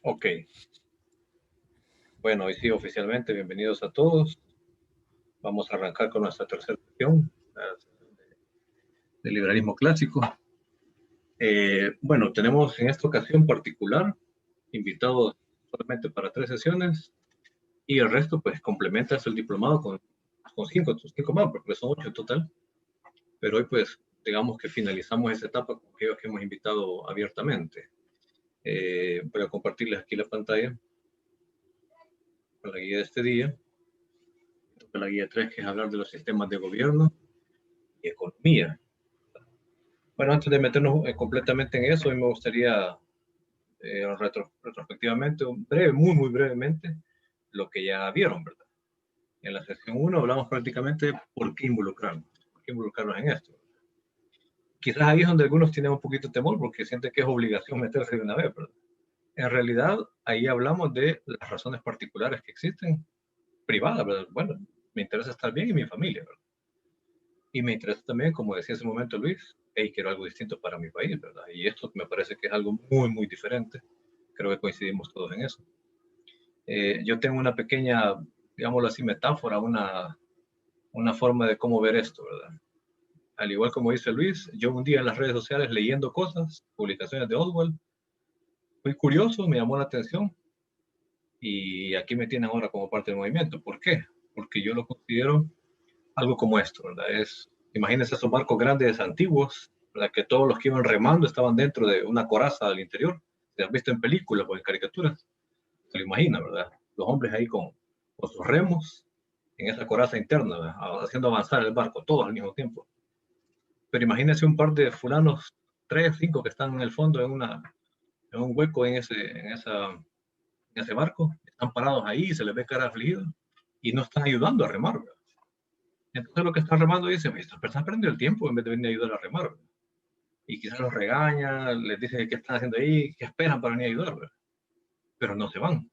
Ok, bueno, hoy sí, oficialmente, bienvenidos a todos. Vamos a arrancar con nuestra tercera sesión de liberalismo clásico. Bueno, tenemos en esta ocasión particular invitados solamente para 3 sesiones y el resto pues complementa el diplomado con cinco más, porque son 8 en total. Pero hoy pues digamos que finalizamos esa etapa con aquellos que hemos invitado abiertamente. Voy a compartirles aquí la pantalla con la guía de este día. La guía 3, que es hablar de los sistemas de gobierno y economía. Bueno, antes de meternos completamente en eso, a mí me gustaría retrospectivamente, muy brevemente, lo que ya vieron, ¿verdad? En la sesión 1 hablamos prácticamente de por qué involucrarnos en esto. Quizás ahí es donde algunos tienen un poquito de temor porque sienten que es obligación meterse de una vez, ¿verdad? En realidad, ahí hablamos de las razones particulares que existen, privadas, ¿verdad? Bueno, me interesa estar bien y mi familia, ¿verdad? Y me interesa también, como decía hace un momento Luis, hey, quiero algo distinto para mi país, ¿verdad? Y esto me parece que es algo muy diferente. Creo que coincidimos todos en eso. Yo tengo una pequeña, digámoslo así, metáfora, una forma de cómo ver esto, ¿verdad? Al igual como dice Luis, yo un día en las redes sociales leyendo cosas, publicaciones de Oswald, fui curioso, me llamó la atención y aquí me tienen ahora como parte del movimiento. ¿Por qué? Porque yo lo considero algo como esto, ¿verdad? Imagínense esos barcos grandes antiguos, ¿verdad? Que todos los que iban remando estaban dentro de una coraza al interior. Se han visto en películas o en caricaturas, se lo imagina, ¿verdad? Los hombres ahí con sus remos en esa coraza interna, ¿verdad? Haciendo avanzar el barco, todos al mismo tiempo. Pero imagínense un par de fulanos, 3, 5 que están en el fondo en un hueco en ese barco, están parados ahí, se les ve cara afligida y no están ayudando a remar, ¿verdad? Entonces lo que están remando dice, estas personas perdiendo el tiempo en vez de venir a ayudar a remar, ¿verdad? Y quizás los regaña, les dice qué están haciendo ahí, qué esperan para venir a ayudar, ¿verdad? Pero no se van.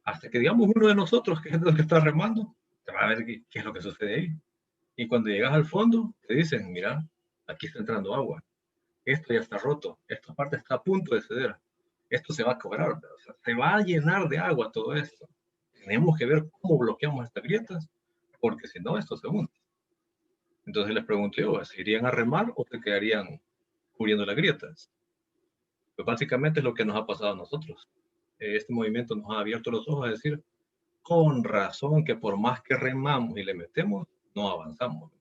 Hasta que digamos uno de nosotros, que es el que está remando, te va a ver qué es lo que sucede ahí. Y cuando llegas al fondo, te dicen, mira, aquí está entrando agua, esto ya está roto, esta parte está a punto de ceder, esto se va a cobrar, o sea, se va a llenar de agua todo esto. Tenemos que ver cómo bloqueamos estas grietas, porque si no, esto se hunde. Entonces les pregunto yo, ¿se irían a remar o se quedarían cubriendo las grietas? Pues básicamente es lo que nos ha pasado a nosotros. Este movimiento nos ha abierto los ojos a decir, con razón que por más que remamos y le metemos, no avanzamos.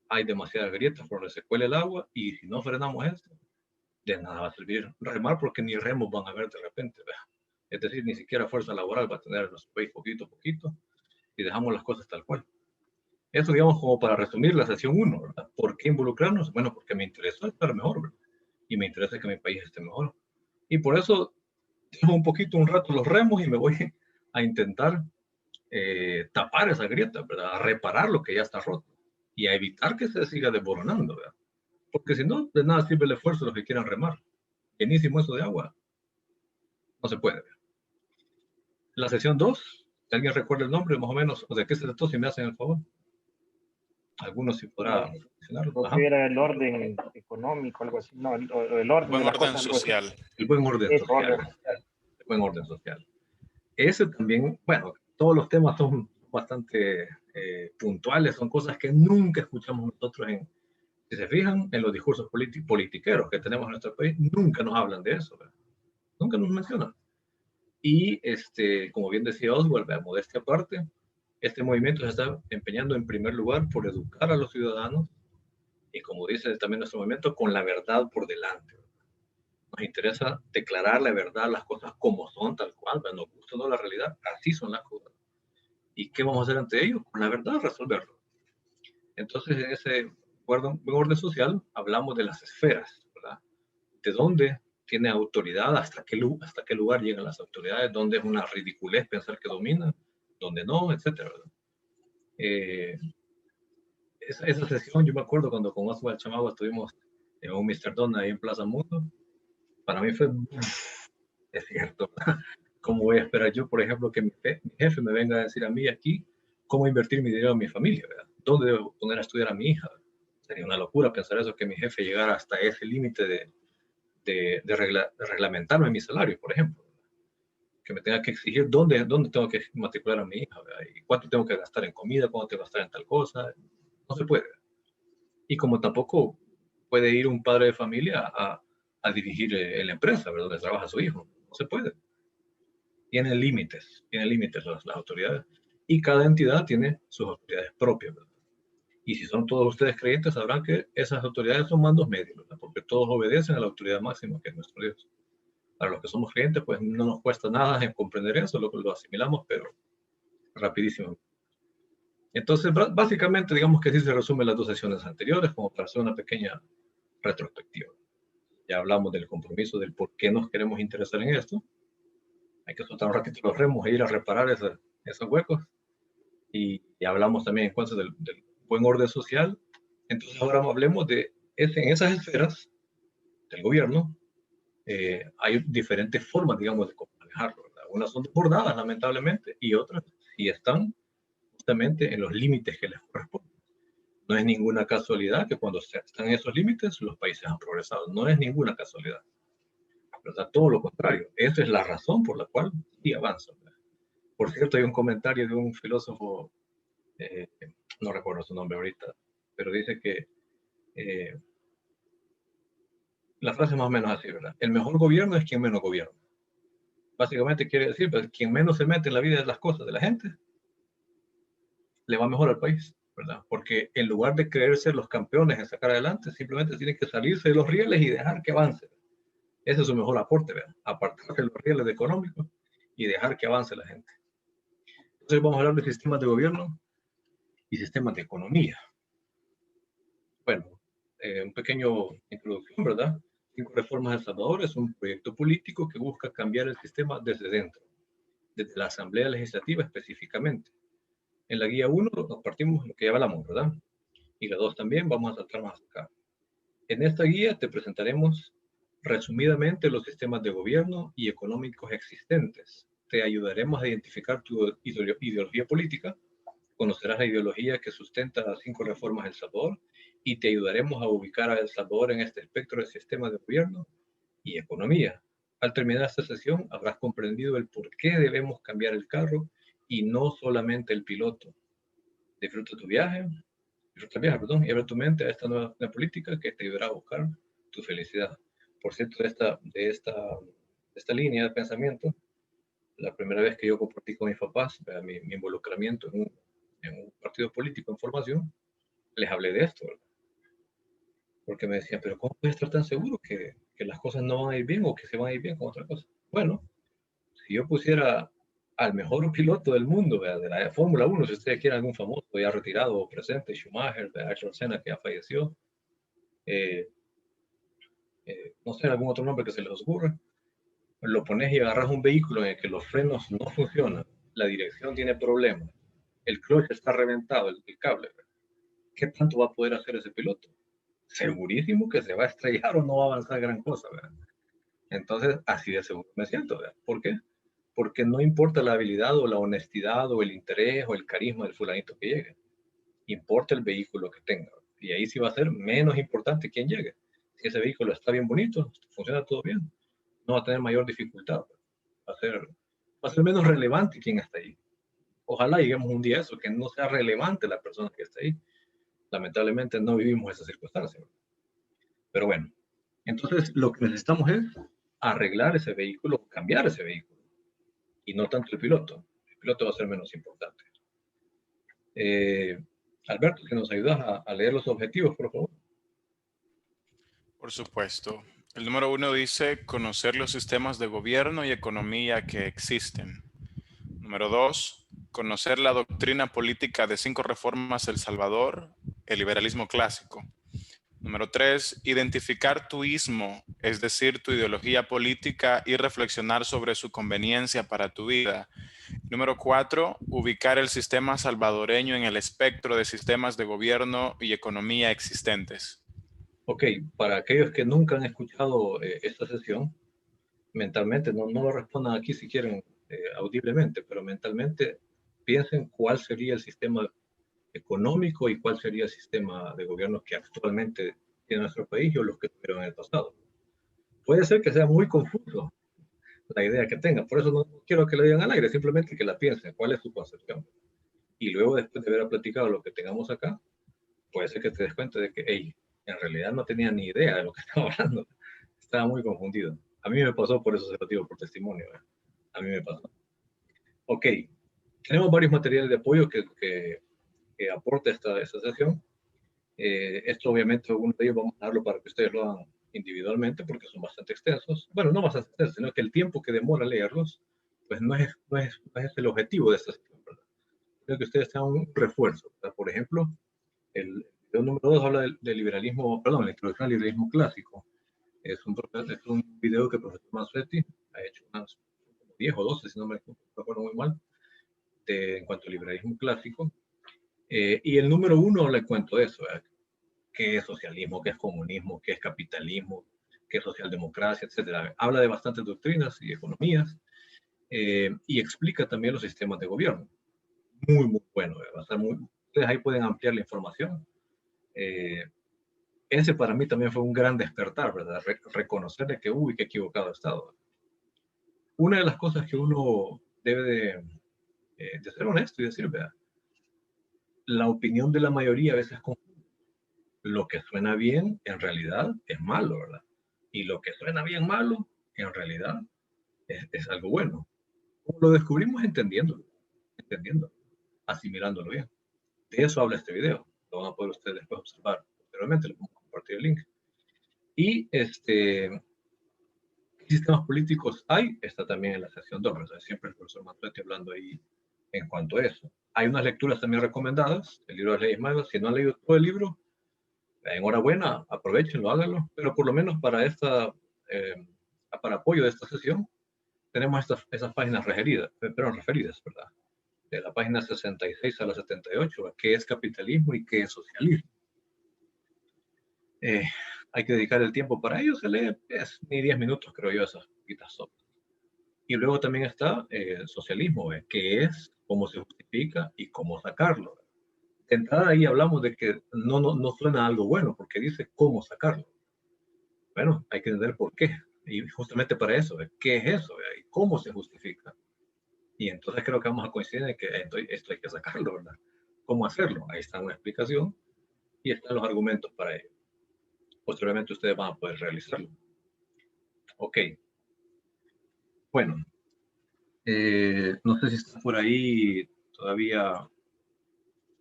Hay demasiadas grietas por donde se cuela el agua y si no frenamos esto, de nada va a servir remar porque ni remos van a ver de repente. ¿Verdad? Es decir, ni siquiera fuerza laboral va a tener nuestro país poquito a poquito y dejamos las cosas tal cual. Eso, digamos, como para resumir la sesión 1, ¿verdad? ¿Por qué involucrarnos? Bueno, porque me interesó estar mejor, ¿verdad? Y me interesa que mi país esté mejor. Y por eso dejo un poquito, un rato los remos y me voy a intentar tapar esa grieta, ¿verdad? A reparar lo que ya está roto y a evitar que se siga desboronando, ¿verdad? Porque si no, de nada sirve el esfuerzo de los que quieran remar. Llenísimo eso de agua, no se puede ver. La sesión 2, si alguien recuerda el nombre más o menos, o de qué se trató, si me hacen el favor. Algunos sí podrá mencionarlo. Creo que era el orden económico, algo así. No, el orden Buen de las orden cosas, algo así. social. El buen orden Eso, social. orden. El buen orden social. Ese también, bueno, todos los temas son bastante puntuales, son cosas que nunca escuchamos nosotros si se fijan en los discursos politiqueros que tenemos en nuestro país, nunca nos hablan de eso, ¿verdad? Nunca nos mencionan. Y como bien decía Oswald, modestia aparte, este movimiento se está empeñando en primer lugar por educar a los ciudadanos y como dice también nuestro movimiento, con la verdad por delante. Nos interesa declarar la verdad, las cosas como son, tal cual, ¿verdad? Nos gusta no la realidad, así son las cosas. ¿Y qué vamos a hacer ante ello? Con la verdad resolverlo. Entonces, en ese orden social hablamos de las esferas, ¿verdad? De dónde tiene autoridad, hasta qué lugar llegan las autoridades, dónde es una ridiculez pensar que dominan, dónde no, etcétera, ¿verdad? Esa sesión, yo me acuerdo cuando con Oswald Chamagua estuvimos en un Mr. Donna ahí en Plaza Mundo, para mí fue, es cierto, ¿cómo voy a esperar yo, por ejemplo, que mi jefe me venga a decir a mí aquí cómo invertir mi dinero en mi familia, ¿verdad? ¿Dónde debo poner a estudiar a mi hija? Sería una locura pensar eso, que mi jefe llegara hasta ese límite de reglamentarme mi salario, por ejemplo. que me tenga que exigir dónde tengo que matricular a mi hija, ¿verdad? Y cuánto tengo que gastar en comida, cuánto tengo que gastar en tal cosa. No se puede. Y como tampoco puede ir un padre de familia a dirigir la empresa, ¿verdad? Donde trabaja su hijo. No se puede. Tienen límites las autoridades. Y cada entidad tiene sus autoridades propias, ¿verdad? Y si son todos ustedes creyentes, sabrán que esas autoridades son mandos medios, ¿verdad? Porque todos obedecen a la autoridad máxima, que es nuestro Dios. Para los que somos creyentes, pues no nos cuesta nada en comprender eso, lo asimilamos, pero rapidísimo. Entonces, básicamente, digamos que así se resumen las dos sesiones anteriores, como para hacer una pequeña retrospectiva. Ya hablamos del compromiso, del por qué nos queremos interesar en esto. Hay que soltar un ratito los remos e ir a reparar esos huecos. Y hablamos también entonces del buen orden social. Entonces ahora hablemos de en esas esferas del gobierno. Hay diferentes formas, digamos, de cómo manejarlo, ¿verdad? Unas son desbordadas, lamentablemente, y otras sí están justamente en los límites que les corresponden. No es ninguna casualidad que cuando están en esos límites, los países han progresado. No es ninguna casualidad. ¿Verdad? Todo lo contrario. Esa es la razón por la cual sí avanzan. Por cierto, hay un comentario de un filósofo, eh, no recuerdo su nombre ahorita, pero dice que la frase es más o menos así, ¿verdad? El mejor gobierno es quien menos gobierna. Básicamente quiere decir, pues, quien menos se mete en la vida de las cosas de la gente, le va mejor al país, ¿verdad? Porque en lugar de creer ser los campeones en sacar adelante, simplemente tienen que salirse de los rieles y dejar que avance. Ese es su mejor aporte, ¿verdad? Apartarse de los rieles económicos y dejar que avance la gente. Entonces vamos a hablar de sistemas de gobierno y sistemas de economía. Bueno, un pequeño introducción, ¿verdad? 5 reformas de El Salvador es un proyecto político que busca cambiar el sistema desde dentro, desde la Asamblea Legislativa específicamente. En la guía 1 nos partimos lo que ya hablamos, ¿verdad? Y la 2 también, vamos a saltar más acá. En esta guía te presentaremos resumidamente los sistemas de gobierno y económicos existentes. Te ayudaremos a identificar tu ideología política, conocerás la ideología que sustenta las 5 reformas de El Salvador y te ayudaremos a ubicar a El Salvador en este espectro de sistemas de gobierno y economía. Al terminar esta sesión habrás comprendido el por qué debemos cambiar el carro y no solamente el piloto. Disfruta tu viaje, y abre tu mente a esta nueva política que te ayudará a buscar tu felicidad. Por cierto, de esta línea de pensamiento, la primera vez que yo compartí con mis papás mi involucramiento en un partido político en formación, les hablé de esto, ¿verdad? Porque me decían, pero ¿cómo puedes estar tan seguro que las cosas no van a ir bien o que se van a ir bien con otra cosa? Bueno, si yo pusiera al mejor piloto del mundo, ¿verdad? De la Fórmula 1, si ustedes quieren algún famoso ya retirado o presente, Schumacher, de Ayrton Senna, que ya falleció, no sé, algún otro nombre que se les ocurra, lo pones y agarras un vehículo en el que los frenos no funcionan, la dirección tiene problemas, el clutch está reventado, el cable, ¿verdad? ¿Qué tanto va a poder hacer ese piloto? Segurísimo que se va a estrellar o no va a avanzar gran cosa, ¿verdad? Entonces, así de seguro me siento, ¿verdad? ¿Por qué? Porque no importa la habilidad o la honestidad o el interés o el carisma del fulanito que llegue, importa el vehículo que tenga. Y ahí sí va a ser menos importante quién llegue. Si ese vehículo está bien bonito, funciona todo bien, no va a tener mayor dificultad. Va a ser menos relevante quién está ahí. Ojalá lleguemos un día a eso, que no sea relevante la persona que está ahí. Lamentablemente no vivimos esa circunstancia. Pero bueno, entonces lo que necesitamos es arreglar ese vehículo, cambiar ese vehículo, y no tanto el piloto. El piloto va a ser menos importante. Alberto, que nos ayudas a leer los objetivos, por favor. Por supuesto. El número 1 dice conocer los sistemas de gobierno y economía que existen. Número 2, conocer la doctrina política de 5 reformas de El Salvador, el liberalismo clásico. Número 3, identificar tu ismo, es decir, tu ideología política y reflexionar sobre su conveniencia para tu vida. Número 4, ubicar el sistema salvadoreño en el espectro de sistemas de gobierno y economía existentes. Ok, para aquellos que nunca han escuchado esta sesión, mentalmente, no lo respondan aquí si quieren audiblemente, pero mentalmente piensen cuál sería el sistema económico y cuál sería el sistema de gobierno que actualmente tiene nuestro país o los que tuvieron en el pasado. Puede ser que sea muy confuso, la idea que tengan. Por eso no quiero que lo digan al aire, simplemente que la piensen, cuál es su concepción. Y luego, después de haber platicado lo que tengamos acá, puede ser que te des cuenta de que, hey, en realidad no tenía ni idea de lo que estaba hablando. Estaba muy confundido. A mí me pasó, por eso se lo digo por testimonio. A mí me pasó. Ok, tenemos varios materiales de apoyo que aporta esta sesión. Esto obviamente, algunos de ellos vamos a darlo para que ustedes lo hagan individualmente, porque son bastante extensos. Bueno, no bastante extensos, sino que el tiempo que demora leerlos, pues no es el objetivo de esta sesión, ¿verdad? Creo que ustedes tengan un refuerzo, ¿verdad? Por ejemplo, el video número 2 habla del liberalismo, perdón, la introducción al liberalismo clásico. Es un video que el profesor Mansuetti ha hecho unas 10 o 12, si no me acuerdo muy mal, en cuanto al liberalismo clásico. Y el número 1 le cuento eso, ¿verdad? Qué es socialismo, qué es comunismo, qué es capitalismo, qué es socialdemocracia, etcétera. Habla de bastantes doctrinas y economías y explica también los sistemas de gobierno. Muy, muy bueno. Va a estar ustedes ahí pueden ampliar la información. Ese para mí también fue un gran despertar, ¿verdad? Reconocer de que, uy, qué equivocado he estado. Una de las cosas que uno debe de ser honesto y decir, ¿verdad? La opinión de la mayoría a veces confunde. Lo que suena bien, en realidad, es malo, ¿verdad? Y lo que suena bien malo, en realidad, es algo bueno. ¿Cómo lo descubrimos? Entendiéndolo, asimilándolo bien. De eso habla este video. Lo van a poder ustedes después observar. Posteriormente les vamos a compartir el link. Y ¿qué sistemas políticos hay? Está también en la sección 2, ¿verdad? Siempre el profesor Mansuetti hablando ahí en cuanto a eso. Hay unas lecturas también recomendadas, el libro de leyes malas. Si no han leído todo el libro, enhorabuena, aprovechenlo, háganlo, pero por lo menos para apoyo de esta sesión, tenemos esas páginas referidas, ¿verdad? De la página 66 a la 78, qué es capitalismo y qué es socialismo. Hay que dedicar el tiempo para ello, se lee ni 10 minutos, creo yo, esas poquitas sopas. Y luego también está socialismo, qué es, cómo se justifica y cómo sacarlo. De entrada ahí hablamos de que no suena algo bueno, porque dice cómo sacarlo. Bueno, hay que entender por qué. Y justamente para eso, ¿qué es eso? ¿Y cómo se justifica? Y entonces creo que vamos a coincidir en que esto hay que sacarlo, ¿verdad? ¿Cómo hacerlo? Ahí está una explicación y están los argumentos para ello. Posteriormente ustedes van a poder realizarlo. Ok. Bueno, no sé si está por ahí todavía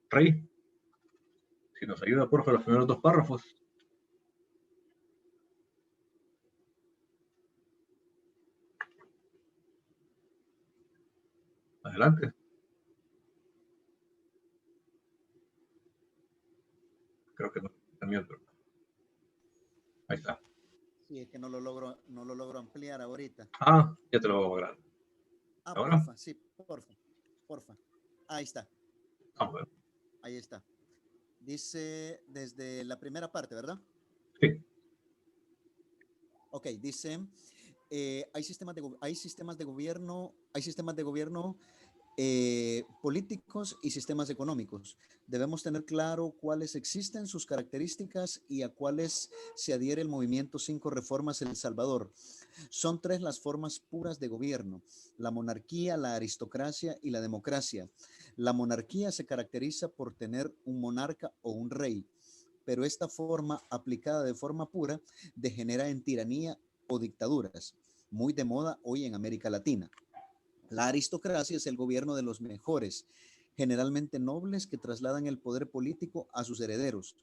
Rey. Si nos ayuda, por favor, los primeros 2 párrafos. Adelante. Creo que no también. Ahí está. Sí, es que no lo logro ampliar ahorita. Ah, ya te lo voy a lograr. Ah, ¿Ahora? porfa, sí, porfa. Ahí está. Ah, bueno. Ahí está. Dice desde la primera parte, ¿verdad? Sí. Ok, dice, hay sistemas de gobierno políticos y sistemas económicos. Debemos tener claro cuáles existen, sus características y a cuáles se adhiere el movimiento 5 Reformas El Salvador. Son 3 las formas puras de gobierno: la monarquía, la aristocracia y la democracia. La monarquía se caracteriza por tener un monarca o un rey, pero esta forma aplicada de forma pura degenera en tiranía o dictaduras, muy de moda hoy en América Latina. La aristocracia es el gobierno de los mejores, generalmente nobles que trasladan el poder político a sus herederos.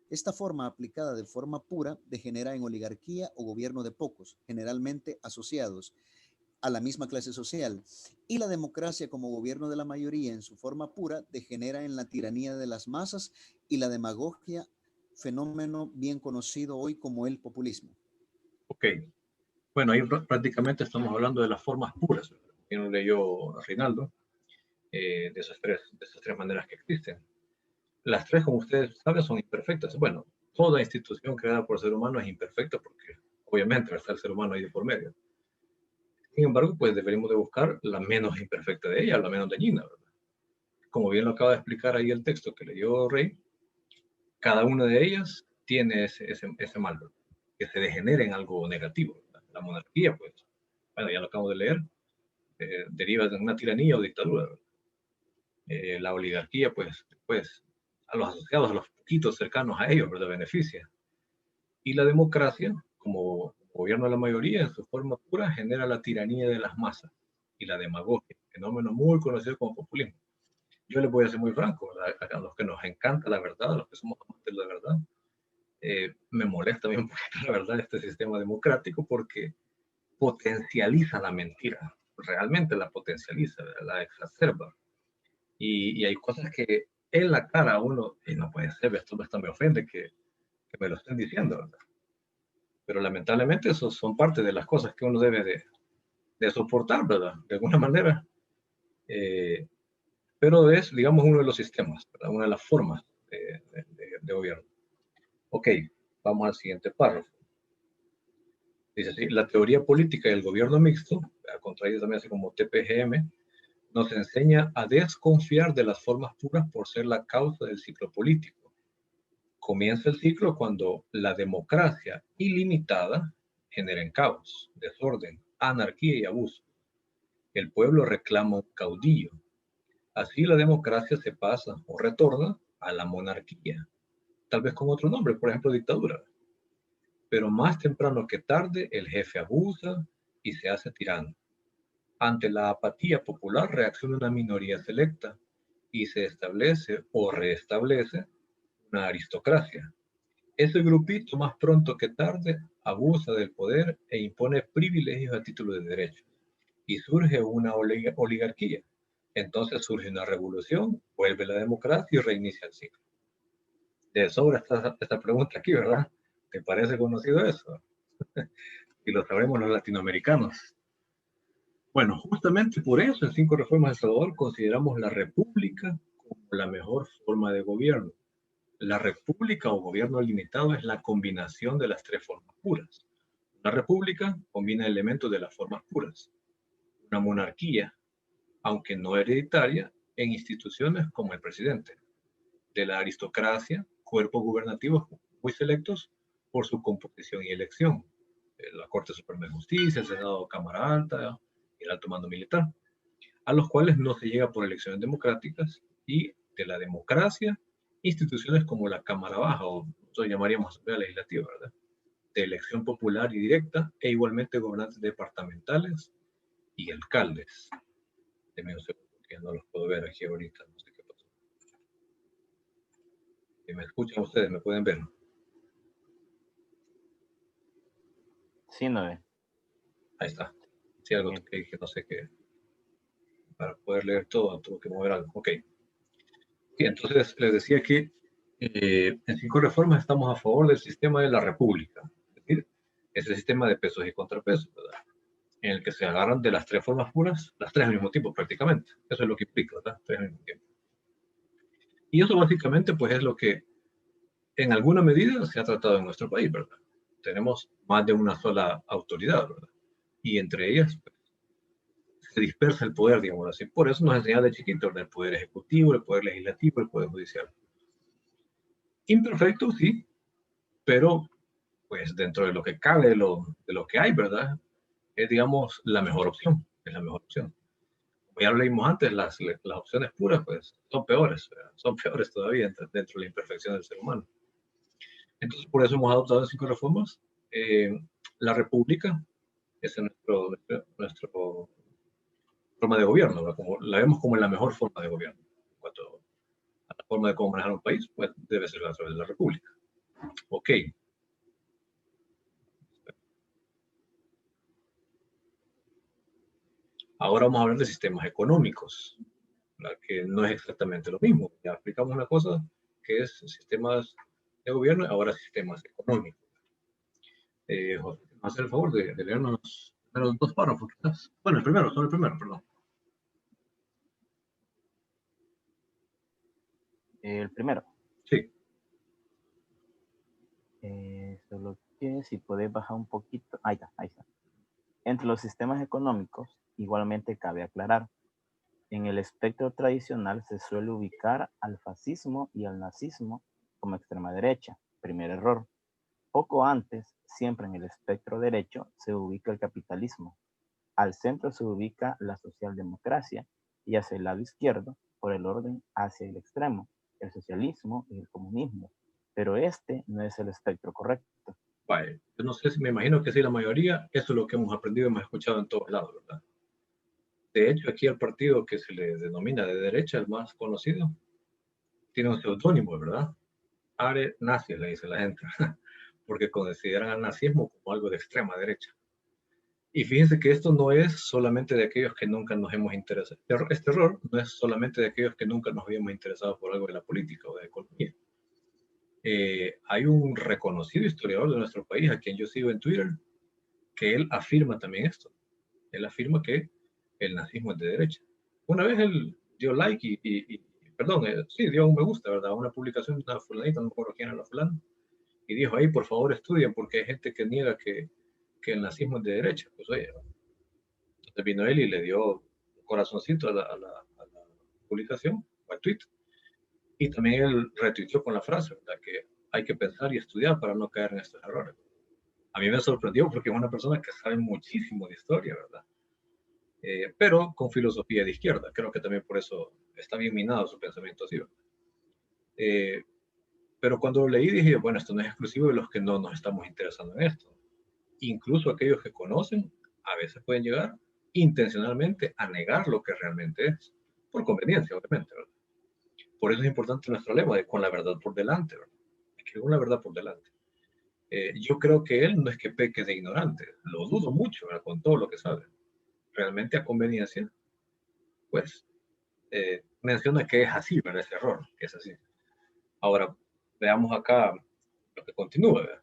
Esta forma aplicada de forma pura degenera en oligarquía o gobierno de pocos, generalmente asociados a la misma clase social. Y la democracia como gobierno de la mayoría en su forma pura degenera en la tiranía de las masas y la demagogia, fenómeno bien conocido hoy como el populismo. Ok. Bueno, ahí prácticamente estamos hablando de las formas puras, que nos leyó Reinaldo, de esas tres maneras que existen. Las 3, como ustedes saben, son imperfectas. Bueno, toda institución creada por el ser humano es imperfecta porque obviamente está el ser humano ahí de por medio. Sin embargo, pues deberíamos de buscar la menos imperfecta de ellas, la menos dañina, ¿verdad? Como bien lo acaba de explicar ahí el texto que leyó Rey, cada una de ellas tiene ese mal, ¿verdad? Que se degenere en algo negativo, ¿verdad? La monarquía, pues, bueno, ya lo acabo de leer, deriva de una tiranía o dictadura. La oligarquía, pues, a los asociados, a los poquitos cercanos a ellos, ¿verdad? Beneficia. Y la democracia, como gobierno de la mayoría, en su forma pura, genera la tiranía de las masas y la demagogia, fenómeno muy conocido como populismo. Yo les voy a ser muy franco, ¿verdad? A los que nos encanta la verdad, a los que somos amantes de la verdad, me molesta bien, la verdad, este sistema democrático porque potencializa la mentira, realmente la potencializa, la exacerba. Y hay cosas que en la cara a uno, y no puede ser, esto me ofende que me lo estén diciendo, ¿verdad? Pero lamentablemente eso son parte de las cosas que uno debe de soportar, ¿verdad? De alguna manera. Pero es, digamos, uno de los sistemas, ¿verdad? Una de las formas de gobierno. Ok, vamos al siguiente párrafo. Dice así, la teoría política del gobierno mixto, contraída también así como TPGM, nos enseña a desconfiar de las formas puras por ser la causa del ciclo político. Comienza el ciclo cuando la democracia ilimitada genera caos, desorden, anarquía y abuso. El pueblo reclama un caudillo. Así la democracia se pasa o retorna a la monarquía, tal vez con otro nombre, por ejemplo, dictadura. Pero más temprano que tarde, el jefe abusa y se hace tirano. Ante la apatía popular reacciona una minoría selecta y se establece o restablece una aristocracia. Ese grupito más pronto que tarde abusa del poder e impone privilegios a título de derecho. Y surge una oligarquía. Entonces surge una revolución, vuelve la democracia y reinicia el ciclo. De sobra esta pregunta aquí, ¿verdad? ¿Te parece conocido eso? Y lo sabremos los latinoamericanos. Bueno, justamente por eso en 5 Reformas de Salvador consideramos la república como la mejor forma de gobierno. La república o gobierno limitado es la combinación de las 3 formas puras. Una república combina elementos de las formas puras. Una monarquía, aunque no hereditaria, en instituciones como el presidente. De la aristocracia, cuerpos gubernativos muy selectos por su composición y elección. La Corte Suprema de Justicia, el Senado, Cámara Alta, y el alto mando militar, a los cuales no se llega por elecciones democráticas, y de la democracia, instituciones como la Cámara Baja, o nosotros llamaríamos Asamblea Legislativa, ¿verdad? De elección popular y directa, e igualmente gobernantes departamentales y alcaldes. Denme un segundo, que no los puedo ver aquí ahorita, no sé qué pasó. Si me escuchan ustedes, me pueden ver. Sí, no ve. Ahí está. Sí, algo que dije, no sé qué. Para poder leer todo, tuve que mover algo. Ok. Y entonces les decía que en 5 Reformas estamos a favor del sistema de la república. Es decir, ese sistema de pesos y contrapesos, ¿verdad? En el que se agarran de las 3 formas puras, las 3 al mismo tiempo prácticamente. Eso es lo que implica, ¿verdad? 3 al mismo tiempo. Y eso básicamente pues es lo que en alguna medida se ha tratado en nuestro país, ¿verdad? Tenemos más de una sola autoridad, ¿verdad? Y entre ellas pues, se dispersa el poder, digamos así. Por eso nos enseñan de chiquitos el poder ejecutivo, el poder legislativo, el poder judicial. Imperfecto, sí, pero pues dentro de lo que cabe, de lo que hay, ¿verdad? Es, digamos, la mejor opción, es la mejor opción. Como ya lo leímos antes, las opciones puras, pues, son peores, ¿verdad? Son peores todavía dentro de la imperfección del ser humano. Entonces, por eso hemos adoptado 5 reformas. La república es nuestro forma de gobierno, ¿verdad? Como, la vemos como la mejor forma de gobierno. En cuanto a la forma de cómo manejar un país, pues debe ser a través de la república. Ok. Ahora vamos a hablar de sistemas económicos, que no es exactamente lo mismo. Ya explicamos una cosa que es sistemas de gobierno y ahora sistemas económicos. José, ¿me hace el favor de leernos los 2 párrafos? Quizás. Bueno, solo el primero, perdón. El primero. Sí. Solo que si puedes bajar un poquito. Ahí está, ahí está. Entre los sistemas económicos, igualmente cabe aclarar, en el espectro tradicional se suele ubicar al fascismo y al nazismo como extrema derecha. Primer error. Poco antes, siempre en el espectro derecho, se ubica el capitalismo. Al centro se ubica la socialdemocracia y hacia el lado izquierdo, por el orden hacia el extremo, el socialismo y el comunismo. Pero este no es el espectro correcto. Vale, yo no sé si me imagino que sí, la mayoría, eso es lo que hemos aprendido y hemos escuchado en todos lados, ¿verdad? De hecho, aquí el partido que se le denomina de derecha, el más conocido, tiene un seudónimo, ¿verdad? Are nazi, le dice la gente, porque consideran al nazismo como algo de extrema derecha. Y fíjense que esto no es solamente de aquellos que nunca nos hemos interesado. Este error no es solamente de aquellos que nunca nos habíamos interesado por algo de la política o de economía. Hay un reconocido historiador de nuestro país, a quien yo sigo en Twitter, que él afirma también esto. Él afirma que el nazismo es de derecha. Una vez él dio like perdón, sí, dio un me gusta, ¿verdad? Una publicación de una fulanita, no me acuerdo quién era la fulana, y dijo ahí, por favor, estudien, porque hay gente que niega que el nazismo es de derecha. Pues oye, entonces vino él y le dio un corazoncito a la publicación, o al tweet, y también él retuiteó con la frase, ¿verdad? Que hay que pensar y estudiar para no caer en estos errores. A mí me sorprendió porque es una persona que sabe muchísimo de historia, ¿verdad? Pero con filosofía de izquierda. Creo que también por eso está bien minado su pensamiento así. Pero cuando lo leí dije, bueno, esto no es exclusivo de los que no nos estamos interesando en esto. Incluso aquellos que conocen a veces pueden llegar intencionalmente a negar lo que realmente es, por conveniencia, obviamente, ¿verdad? Por eso es importante nuestro lema de con la verdad por delante, ¿verdad? Es que con la verdad por delante. Yo creo que él no es que peque de ignorante, lo dudo mucho, ¿verdad? Con todo lo que sabe. Realmente a conveniencia, pues menciona que es así, ¿verdad? Ese error, que es así. Ahora, veamos acá lo que continúa, ¿verdad?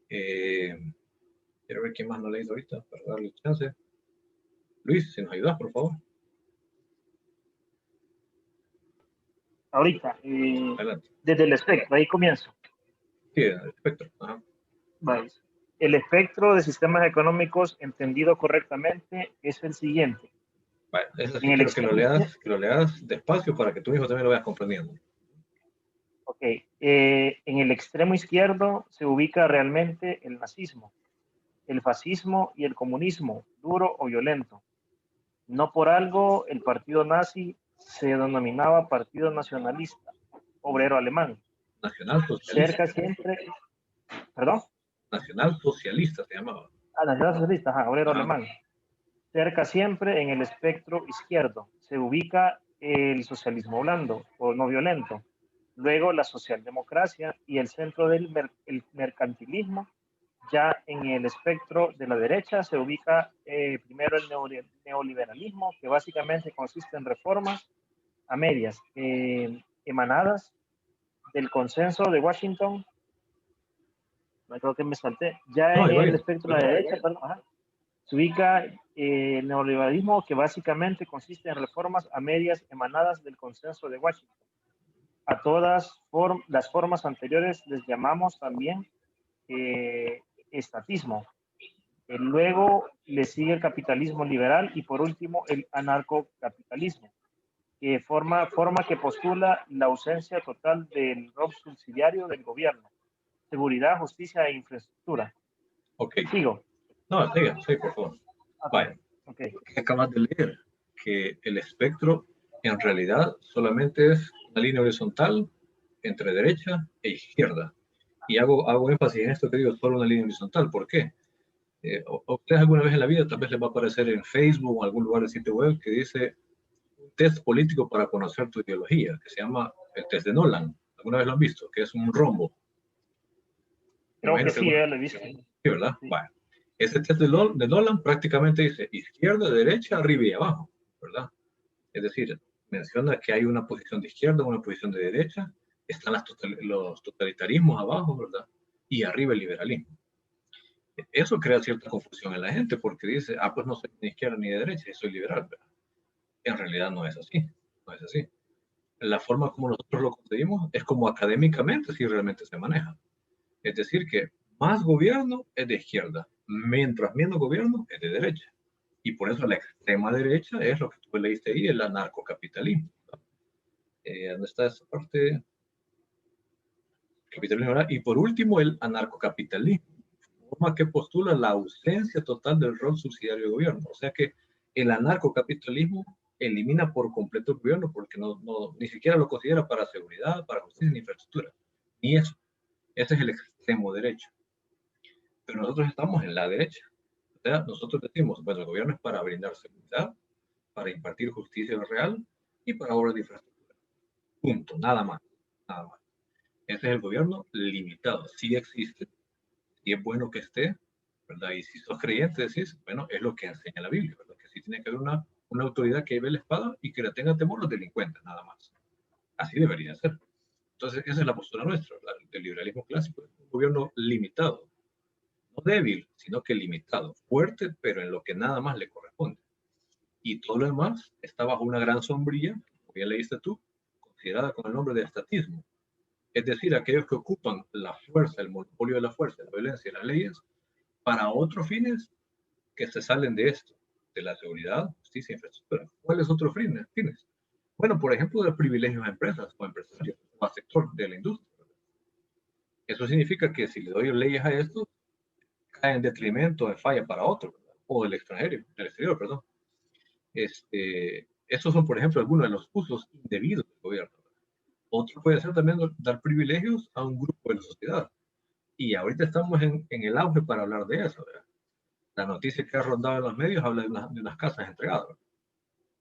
Quiero ver quién más no ha leído ahorita para darle chance. Luis, si nos ayudas, por favor. Ahorita, Adelante. desde el espectro, ahí comienzo. Sí, el espectro. Ajá. Vale. El espectro de sistemas económicos entendido correctamente es el siguiente. Bueno, eso sí En el quiero que extremo, lo leas despacio para que tu hijo también lo vayas comprendiendo. ok, en el extremo izquierdo se ubica realmente el nazismo, el fascismo y el comunismo, duro o violento. No por algo el partido nazi se denominaba Partido Nacionalista Obrero Alemán. Nacional Socialista. Cerca siempre, perdón, Nacional Socialista se llamaba. Nacional Socialista, ajá, Obrero Ajá. Alemán. Cerca siempre en el espectro izquierdo se ubica el socialismo blando o no violento, luego la socialdemocracia y el centro del mercantilismo. Ya en el espectro de la derecha se ubica primero el neoliberalismo, que básicamente consiste en reformas a medias emanadas del consenso de Washington. No creo que me salté. Ya No, en ahí va el bien. espectro de la derecha, perdón, ajá, se ubica el neoliberalismo, que básicamente consiste en reformas a medias emanadas del consenso de Washington. A todas las formas anteriores les llamamos también estatismo. Luego le sigue el capitalismo liberal y por último el anarcocapitalismo, que forma que postula la ausencia total del rol subsidiario del gobierno, seguridad, justicia e infraestructura. Ok. Sigo. No, siga, sí, por favor. Okay. Vaya. Okay. Acabas de leer que el espectro en realidad solamente es una línea horizontal entre derecha e izquierda. Y hago énfasis en esto que digo, solo una línea horizontal. ¿Por qué? Ustedes alguna vez en la vida tal vez les va a aparecer en Facebook o en algún lugar de sitio web que dice un test político para conocer tu ideología, que se llama el test de Nolan. ¿Alguna vez lo han visto? Que es un rombo. Creo que sí, lo he visto. Sí, ¿verdad? Sí. Bueno, ese test de Nolan prácticamente dice izquierda, derecha, arriba y abajo, ¿verdad? Es decir, menciona que hay una posición de izquierda, una posición de derecha, están los totalitarismos abajo, ¿verdad? Y arriba el liberalismo. Eso crea cierta confusión en la gente porque dice, pues no soy ni de izquierda ni de derecha, soy liberal, ¿verdad? En realidad no es así, no es así. La forma como nosotros lo concebimos es como académicamente sí realmente se maneja. Es decir, que más gobierno es de izquierda, mientras menos gobierno es de derecha. Y por eso la extrema derecha es lo que tú leíste ahí, el anarcocapitalismo. ¿Dónde está esa parte? Capitalismo. Y por último, el anarcocapitalismo, reforma que postula la ausencia total del rol subsidiario del gobierno. O sea que el anarcocapitalismo elimina por completo el gobierno porque ni siquiera lo considera para seguridad, para justicia ni infraestructura. Ni eso. Ese es el extremo derecho. Pero nosotros estamos en la derecha. O sea, nosotros decimos, bueno, el gobierno es para brindar seguridad, para impartir justicia real y para obras de infraestructura. Punto, nada más. Nada más. Ese es el gobierno limitado. Sí existe, y es bueno que esté, ¿verdad? Y si sos creyente, decís, bueno, es lo que enseña la Biblia, ¿verdad? Que sí tiene que haber una autoridad que lleve la espada y que le tenga temor los delincuentes, nada más. Así debería ser. Entonces, esa es la postura nuestra, ¿verdad? Del liberalismo clásico. Un gobierno limitado, no débil, sino que limitado, fuerte, pero en lo que nada más le corresponde. Y todo lo demás está bajo una gran sombrilla, como ya leíste tú, considerada con el nombre de estatismo. Es decir, aquellos que ocupan la fuerza, el monopolio de la fuerza, la violencia y las leyes, para otros fines que se salen de esto, de la seguridad, justicia e infraestructura. ¿Cuáles otros fines? Bueno, por ejemplo, de privilegios a empresas o empresarios o a sector de la industria. Eso significa que si le doy leyes a esto, cae en detrimento, en falla para otro, ¿verdad? O del exterior, perdón. Estos son, por ejemplo, algunos de los usos indebidos del gobierno. Otro puede ser también dar privilegios a un grupo de la sociedad. Y ahorita estamos en el auge para hablar de eso, ¿verdad? La noticia que ha rondado en los medios habla de unas casas entregadas, ¿verdad?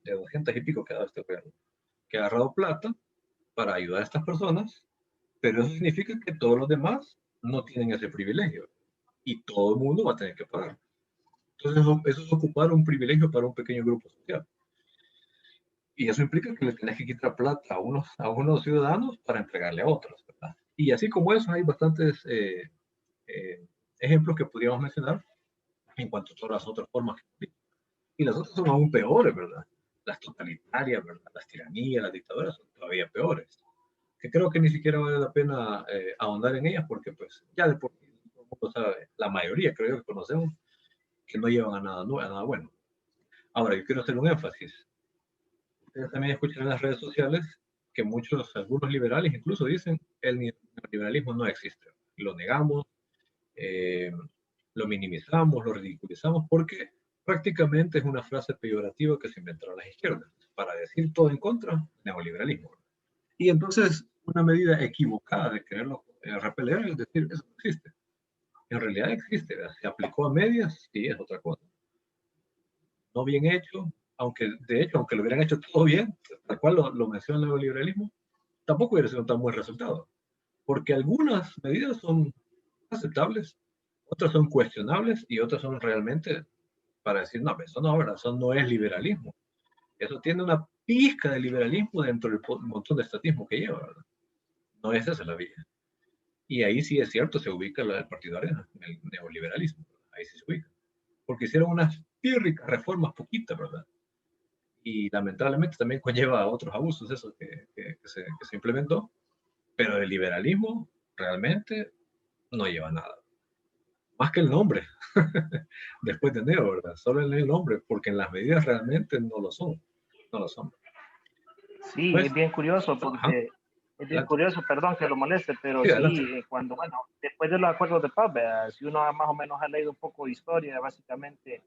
De 200 y pico que ha dado este gobierno, que ha agarrado plata para ayudar a estas personas, pero eso significa que todos los demás no tienen ese privilegio y todo el mundo va a tener que pagar. Entonces eso es ocupar un privilegio para un pequeño grupo social. Y eso implica que le tenés que quitar plata a unos ciudadanos para entregarle a otros, ¿verdad? Y así como eso hay bastantes ejemplos que podríamos mencionar en cuanto a todas las otras formas. Y las otras son aún peores, ¿verdad? Las totalitarias, ¿verdad? Las tiranías, las dictaduras son todavía peores. Que creo que ni siquiera vale la pena ahondar en ellas porque pues ya de por sí todo el mundo sabe, la mayoría creo yo que conocemos, que no llevan a nada bueno. Ahora, yo quiero hacer un énfasis. Ustedes también escuchan en las redes sociales que algunos liberales incluso dicen el neoliberalismo no existe. Lo negamos, lo minimizamos, lo ridiculizamos, porque prácticamente es una frase peyorativa que se inventaron las izquierdas para decir todo en contra, neoliberalismo. Y entonces una medida equivocada de quererlo repeler es decir, eso no existe. En realidad existe, se aplicó a medias y es otra cosa. No bien hecho, de hecho, aunque lo hubieran hecho todo bien, tal cual lo menciona el neoliberalismo, tampoco hubiera sido un tan buen resultado. Porque algunas medidas son aceptables, otras son cuestionables y otras son realmente para decir, no, eso no, ¿verdad? Eso no es liberalismo. Eso tiene una pizca de liberalismo dentro del montón de estatismo que lleva, ¿verdad? No es esa la vía. Y ahí sí es cierto, se ubica el Partido Arena, el neoliberalismo. Ahí sí se ubica. Porque hicieron unas pírricas reformas poquitas, ¿verdad? Y lamentablemente también conlleva otros abusos, eso que se implementó. Pero el liberalismo realmente no lleva nada. Más que el nombre, después de neo, ¿verdad? Solo en el nombre, porque en las medidas realmente no lo son. No lo son. Sí, Pues, es bien curioso porque es bien curioso, perdón que lo moleste, pero sí, cuando, bueno, después de los acuerdos de paz, ¿verdad? Si uno más o menos ha leído un poco de historia, básicamente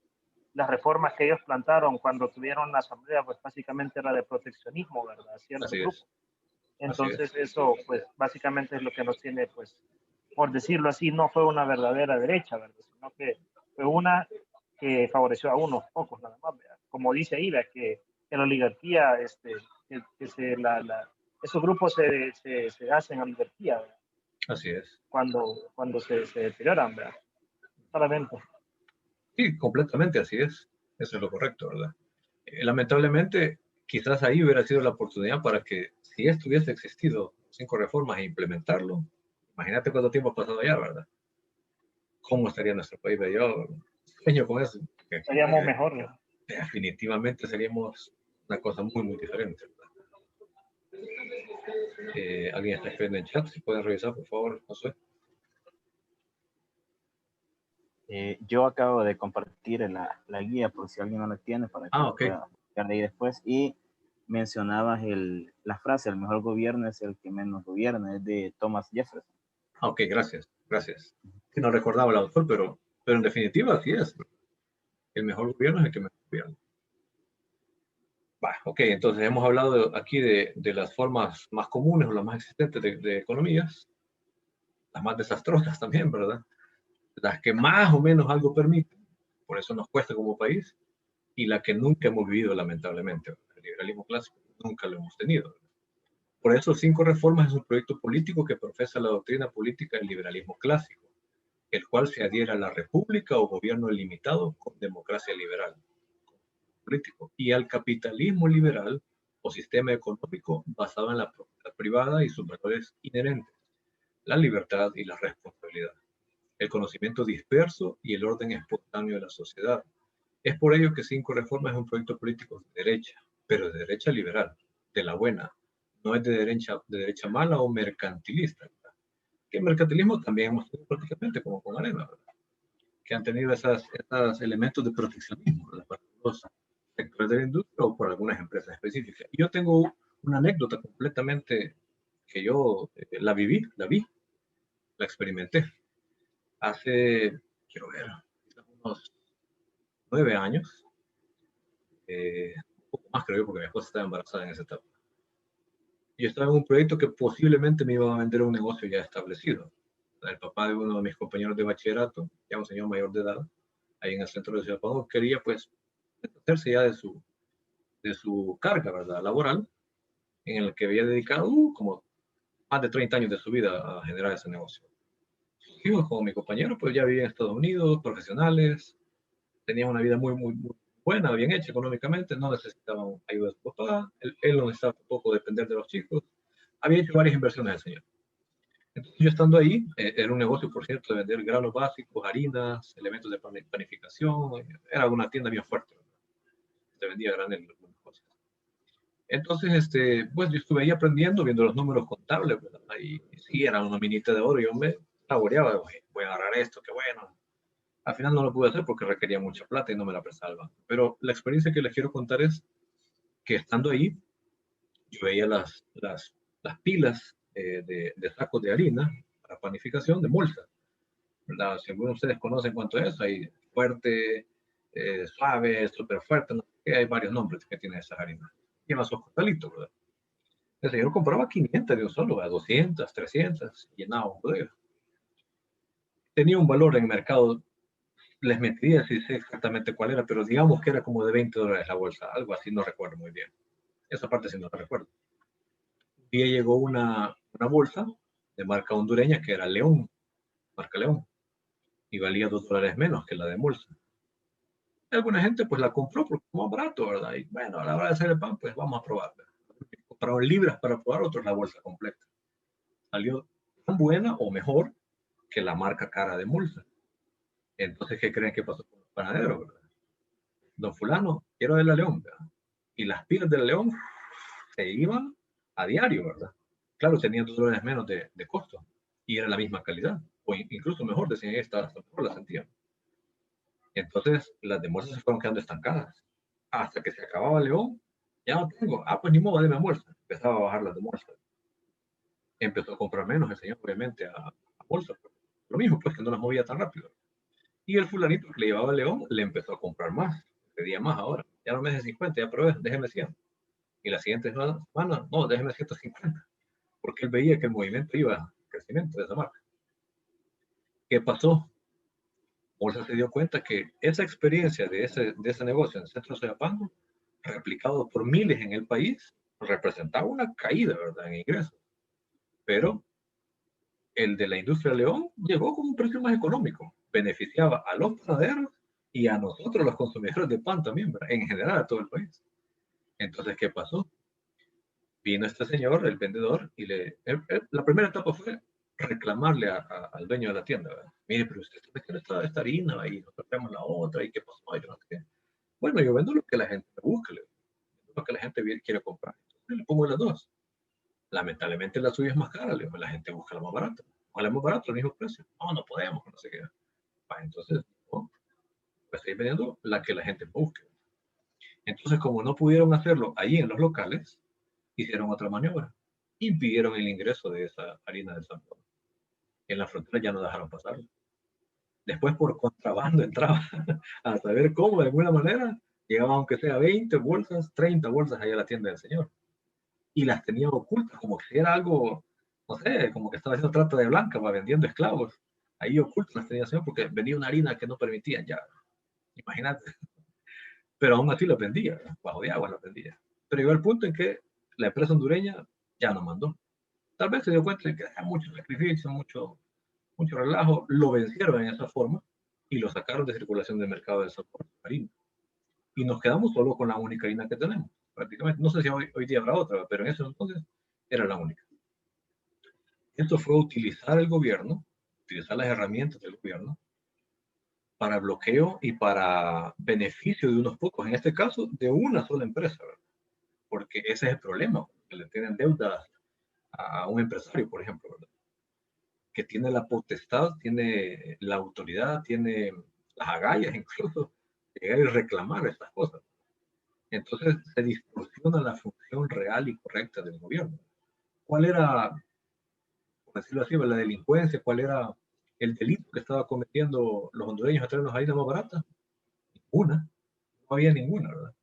las reformas que ellos plantaron cuando tuvieron la asamblea, pues básicamente era de proteccionismo, ¿verdad? Cierto grupo. Entonces eso, pues básicamente es lo que nos tiene, pues, por decirlo así, no fue una verdadera derecha, ¿verdad? Sino que fue una que favoreció a unos pocos nada más, ¿verdad? Como dice ahí, ¿verdad? Que en la oligarquía, esos grupos se hacen oligarquía, ¿verdad? Así es. Cuando se deterioran, ¿verdad? Solamente. Sí, completamente así es. Eso es lo correcto, ¿verdad? Lamentablemente, quizás ahí hubiera sido la oportunidad para que, si esto hubiese existido 5 reformas e implementarlo, imagínate cuánto tiempo ha pasado ya, ¿verdad? ¿Cómo estaría nuestro país? Yo sueño con eso. Seríamos mejor, ¿verdad? Definitivamente seríamos una cosa muy, muy diferente, ¿verdad? Alguien está escribiendo en chat, si pueden revisar, por favor, José. Yo acabo de compartir la guía por si alguien no la tiene para que pueda buscar ahí después. Y mencionabas la frase, el mejor gobierno es el que menos gobierna, es de Thomas Jefferson. Ok, gracias. Gracias. Sí, no recordaba el autor, pero en definitiva así es. El mejor gobierno es el que mejor gobierna. Ok, entonces hemos hablado aquí de las formas más comunes o las más existentes de economías, las más desastrosas también, ¿verdad? Las que más o menos algo permiten, por eso nos cuesta como país, y la que nunca hemos vivido lamentablemente. El liberalismo clásico nunca lo hemos tenido. Por eso 5 reformas es un proyecto político que profesa la doctrina política del liberalismo clásico, el cual se adhiere a la república o gobierno limitado con democracia liberal político y al capitalismo liberal o sistema económico basado en la propiedad privada y sus valores inherentes, la libertad y la responsabilidad, el conocimiento disperso y el orden espontáneo de la sociedad. Es por ello que 5 reformas es un proyecto político de derecha, pero de derecha liberal, de la buena, no es de derecha mala o mercantilista, ¿verdad? Que el mercantilismo también hemos tenido prácticamente como con Arena, ¿verdad? Que han tenido esos elementos de proteccionismo, ¿verdad? Para los sectores de la industria o por algunas empresas específicas. Y yo tengo una anécdota completamente que yo la vi, la experimenté. Hace, quiero ver, unos 9 años, un poco más creo yo, porque mi esposa estaba embarazada en esa etapa. Yo estaba en un proyecto que posiblemente me iba a vender un negocio ya establecido. El papá de uno de mis compañeros de bachillerato, ya un señor mayor de edad, ahí en el centro de Ciudad Panamá, quería pues deshacerse ya de su carga, ¿verdad?, laboral, en el que había dedicado como más de 30 años de su vida a generar ese negocio. Sus hijos, como mi compañero, pues ya vivían en Estados Unidos, profesionales, tenían una vida muy, muy, muy buena, bien hecha económicamente, no necesitaban ayuda de su papá, él no necesitaba tampoco depender de los chicos, había hecho varias inversiones el señor. Entonces yo estando ahí, era un negocio, por cierto, de vender granos básicos, harinas, elementos de panificación, era una tienda bien fuerte, ¿verdad? Se vendía grandes cosas. Entonces, pues yo estuve ahí aprendiendo, viendo los números contables, ¿verdad? Y sí, era una minita de oro, y yo me saboreaba, voy a agarrar esto, qué bueno. Al final no lo pude hacer porque requería mucha plata y no me la prestaba. Pero la experiencia que les quiero contar es que estando ahí, yo veía las pilas de sacos de harina para panificación de molsa, ¿verdad? Si algunos de ustedes conocen cuánto es, hay fuerte, suave, súper fuerte, ¿no? Hay varios nombres que tiene esa harina. Lleva sus costalitos, ¿verdad? El señor compraba 500 de un solo, a 200, 300, llenaba un bodega. Tenía un valor en el mercado, les mentiría si sé exactamente cuál era, pero digamos que era como de $20 la bolsa, algo así, no recuerdo muy bien. Esa parte sí no la recuerdo. Un día llegó una bolsa de marca hondureña que era León, marca León, y valía $2 menos que la de bolsa. Alguna gente pues la compró porque era más barato, ¿verdad? Y bueno, a la hora de hacer el pan, pues vamos a probarla. Compraron libras para probar, otros la bolsa completa. Salió tan buena o mejor que la marca cara de Mulsa. Entonces, ¿qué creen que pasó con los panaderos, verdad? Don fulano, quiero de la León, ¿verdad? Y las pilas de la León se iban a diario, ¿verdad? Claro, tenían $2 menos de costo y era la misma calidad, o incluso mejor, decían, esta mejor la sentían. Entonces, las de Mulsa se fueron quedando estancadas hasta que se acababa León. Ya no tengo, pues ni modo, déme Mulsa. Empezaba a bajar las de Mulsa. Empezó a comprar menos el señor, obviamente, a bolsa. Lo mismo, pues que no las movía tan rápido. Y el fulanito que le llevaba a León le empezó a comprar más, pedía más ahora. Ya no me deje 50, ya probé, déjeme 100. Y la siguiente semana, no, déjeme 150. Porque él veía que el movimiento iba a crecimiento de esa marca. ¿Qué pasó? Bolsa se dio cuenta que esa experiencia de ese negocio en el centro de Soyapango, replicado por miles en el país, representaba una caída, ¿verdad?, en ingresos. Pero el de la industria León llegó con un precio más económico, beneficiaba a los panaderos y a nosotros los consumidores de pan también, ¿verdad?, en general a todo el país. Entonces, ¿qué pasó? Vino este señor, el vendedor, y la primera etapa fue reclamarle al dueño de la tienda, ¿verdad? Mire, pero usted está metiendo esta harina y nosotros tenemos la otra, ¿y qué pasó? Y no sé qué. Bueno, yo vendo lo que la gente busca, lo que la gente quiere comprar. Entonces le pongo las dos. Lamentablemente la suya es más cara, la gente busca la más barata. O la más barata, el mismo precio. No podemos, no sé qué. Entonces, no, pues estoy vendiendo la que la gente busque. Entonces, como no pudieron hacerlo ahí en los locales, hicieron otra maniobra. Impidieron el ingreso de esa harina de San Pedro. En la frontera ya no dejaron pasar. Después por contrabando entraba a saber cómo, de alguna manera, llegaba aunque sea 20 bolsas, 30 bolsas allá a la tienda del señor. Y las tenía ocultas, como que era algo, no sé, como que estaba haciendo trata de blanca, va vendiendo esclavos. Ahí ocultas las tenía el señor porque vendía una harina que no permitían ya. Imagínate. Pero aún así las vendía, bajo de agua las vendía. Pero llegó el punto en que la empresa hondureña ya no mandó. Tal vez se dio cuenta de que había mucho sacrificio, mucho relajo, lo vencieron en esa forma y lo sacaron de circulación del mercado de soporte marino. Y nos quedamos solo con la única harina que tenemos, prácticamente. No sé si hoy día habrá otra, pero en ese entonces era la única. Esto fue utilizar el gobierno, utilizar las herramientas del gobierno para bloqueo y para beneficio de unos pocos, en este caso de una sola empresa, ¿verdad? Porque ese es el problema, que le tienen deudas a un empresario, por ejemplo, ¿verdad? Que tiene la potestad, tiene la autoridad, tiene las agallas incluso, de llegar y reclamar estas cosas. Entonces se distorsiona la función real y correcta del gobierno. ¿Cuál era, por decirlo así, la delincuencia? ¿Cuál era el delito que estaba cometiendo los hondureños a traernos harinas más baratas? Ninguna, no había ninguna, ¿verdad?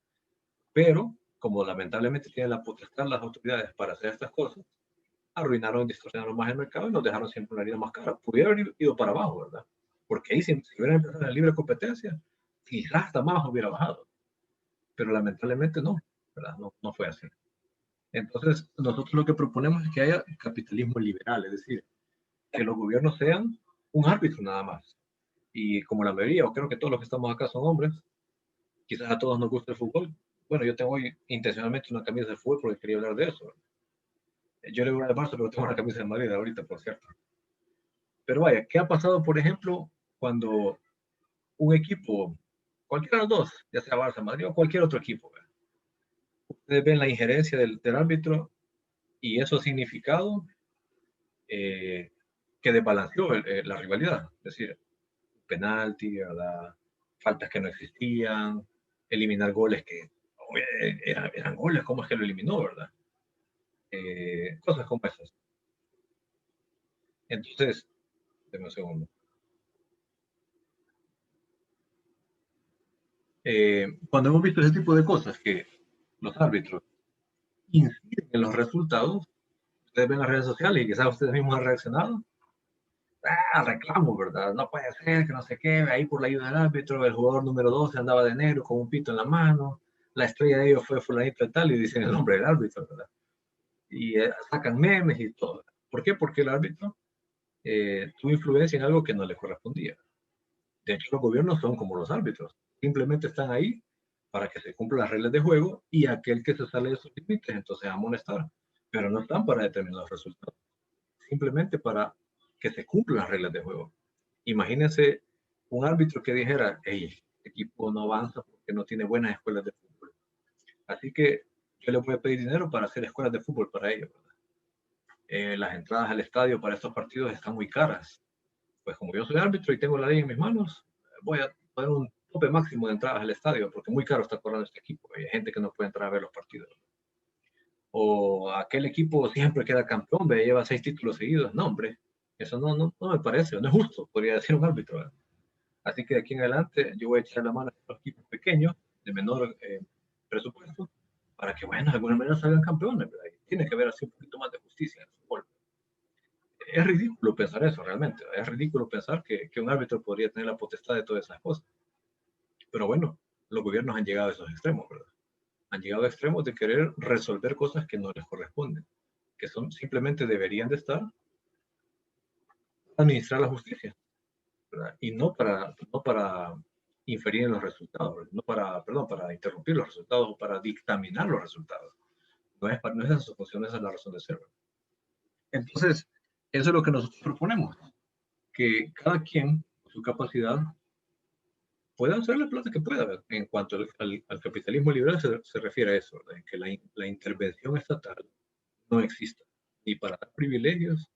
Pero, como lamentablemente tienen la potestad las autoridades para hacer estas cosas, arruinaron, distorsionaron más el mercado y nos dejaron siempre una harina más cara. Pudiera haber ido para abajo, ¿verdad? Porque ahí, si hubieran empezado en la libre competencia, quizás hasta más hubiera bajado. Pero lamentablemente no, ¿verdad? No fue así. Entonces, nosotros lo que proponemos es que haya capitalismo liberal, es decir, que los gobiernos sean un árbitro nada más. Y como la mayoría, o creo que todos los que estamos acá son hombres, quizás a todos nos gusta el fútbol. Bueno, yo tengo hoy intencionalmente una camisa de fútbol porque quería hablar de eso. Yo le voy al Barça, pero tengo una camisa de Madrid ahorita, por cierto. Pero vaya, ¿qué ha pasado, por ejemplo, cuando un equipo, cualquiera de los dos, ya sea Barça, Madrid o cualquier otro equipo, ¿verdad? Ustedes ven la injerencia del árbitro y eso ha significado que desbalanceó la rivalidad, es decir, penalti, ¿verdad? Faltas que no existían, eliminar goles que eran goles, ¿cómo es que lo eliminó, verdad? Cosas como esas. Entonces, denme un segundo. Cuando hemos visto ese tipo de cosas, que los árbitros inciden en los resultados, ustedes ven las redes sociales y quizás ustedes mismos han reaccionado, reclamo, ¿verdad? No puede ser, que no sé qué, ahí por la ayuda del árbitro, el jugador número 12 andaba de negro con un pito en la mano, la estrella de ellos fue fulanito y tal, y dicen el nombre del árbitro, ¿verdad? Y sacan memes y todo. ¿Por qué? Porque el árbitro tuvo influencia en algo que no le correspondía. De hecho, los gobiernos son como los árbitros, simplemente están ahí para que se cumplan las reglas de juego y aquel que se sale de sus límites, entonces a amonestar, pero no están para determinar los resultados, simplemente para que se cumplan las reglas de juego. Imagínense un árbitro que dijera, hey, este equipo no avanza porque no tiene buenas escuelas de fútbol, así que yo le voy a pedir dinero para hacer escuelas de fútbol para ellos, ¿verdad? Las entradas al estadio para estos partidos están muy caras. Pues como yo soy árbitro y tengo la ley en mis manos, voy a poner un tope máximo de entradas al estadio, porque muy caro está cobrando este equipo. Hay gente que no puede entrar a ver los partidos. O aquel equipo siempre queda campeón, lleva 6 títulos seguidos. No, hombre, eso no me parece, no es justo, podría decir un árbitro, ¿verdad? Así que de aquí en adelante yo voy a echar la mano a los equipos pequeños, de menor presupuesto, para que, bueno, de alguna manera salgan campeones, ¿verdad? Y tiene que haber así un poquito más de justicia en el fútbol. Es ridículo pensar eso realmente. Es ridículo pensar que un árbitro podría tener la potestad de todas esas cosas. Pero bueno, los gobiernos han llegado a esos extremos, ¿verdad? Han llegado a extremos de querer resolver cosas que no les corresponden, que son simplemente deberían de estar administrar la justicia, ¿verdad? Y no para inferir en los resultados, ¿verdad? No para, perdón, para interrumpir los resultados o para dictaminar los resultados. No es esa su función, esa es la razón de ser, ¿verdad? Entonces, eso es lo que nosotros proponemos, que cada quien, con su capacidad, pueda hacer la plata que pueda. ¿Verdad? En cuanto al capitalismo liberal se refiere a eso, ¿verdad? Que la intervención estatal no exista, ni para dar privilegios,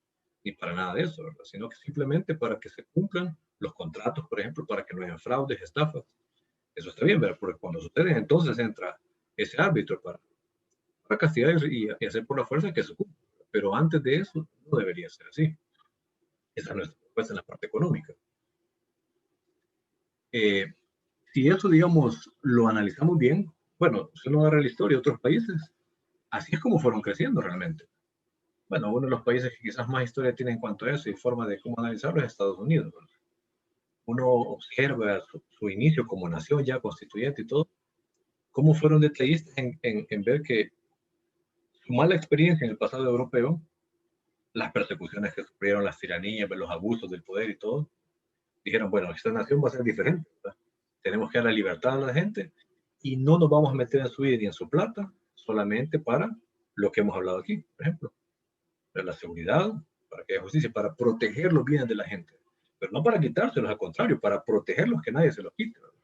ni para nada de eso, ¿verdad? Sino que simplemente para que se cumplan los contratos, por ejemplo, para que no haya fraudes, estafas. Eso está bien, ¿verdad? Porque cuando sucede, entonces entra ese árbitro para castigar y hacer por la fuerza que se cumpla. Pero antes de eso, no debería ser así. Esa es nuestra propuesta en la parte económica. Si eso, digamos, lo analizamos bien, bueno, si uno agarra la historia de otros países, así es como fueron creciendo realmente. Bueno, uno de los países que quizás más historia tiene en cuanto a eso y forma de cómo analizarlo es Estados Unidos. Uno observa su inicio como nación ya constituyente y todo, cómo fueron detallistas en ver que su mala experiencia en el pasado europeo, las persecuciones que sufrieron, las tiranías, los abusos del poder y todo, dijeron, bueno, esta nación va a ser diferente, ¿verdad? Tenemos que dar la libertad a la gente y no nos vamos a meter en su vida ni en su plata, solamente para lo que hemos hablado aquí, por ejemplo, para la seguridad, para que haya justicia, para proteger los bienes de la gente, pero no para quitárselos, al contrario, para protegerlos, que nadie se los quite, ¿verdad?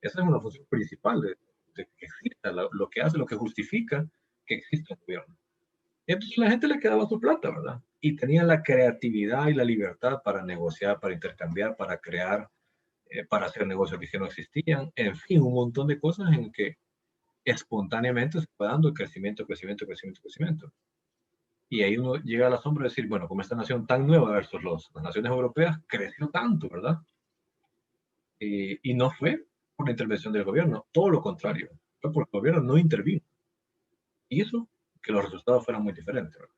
Esa es una función principal de que exista, lo que hace, lo que justifica que exista el gobierno. Entonces la gente le quedaba su plata, ¿verdad? Y tenían la creatividad y la libertad para negociar, para intercambiar, para crear, para hacer negocios que no existían, en fin, un montón de cosas en que espontáneamente se fue dando crecimiento, crecimiento, crecimiento, crecimiento. Y ahí uno llega al asombro de decir, bueno, como esta nación tan nueva versus las naciones europeas, creció tanto, ¿verdad? Y no fue por la intervención del gobierno, todo lo contrario, fue porque el gobierno no intervino. Y hizo que los resultados fueran muy diferentes, ¿verdad?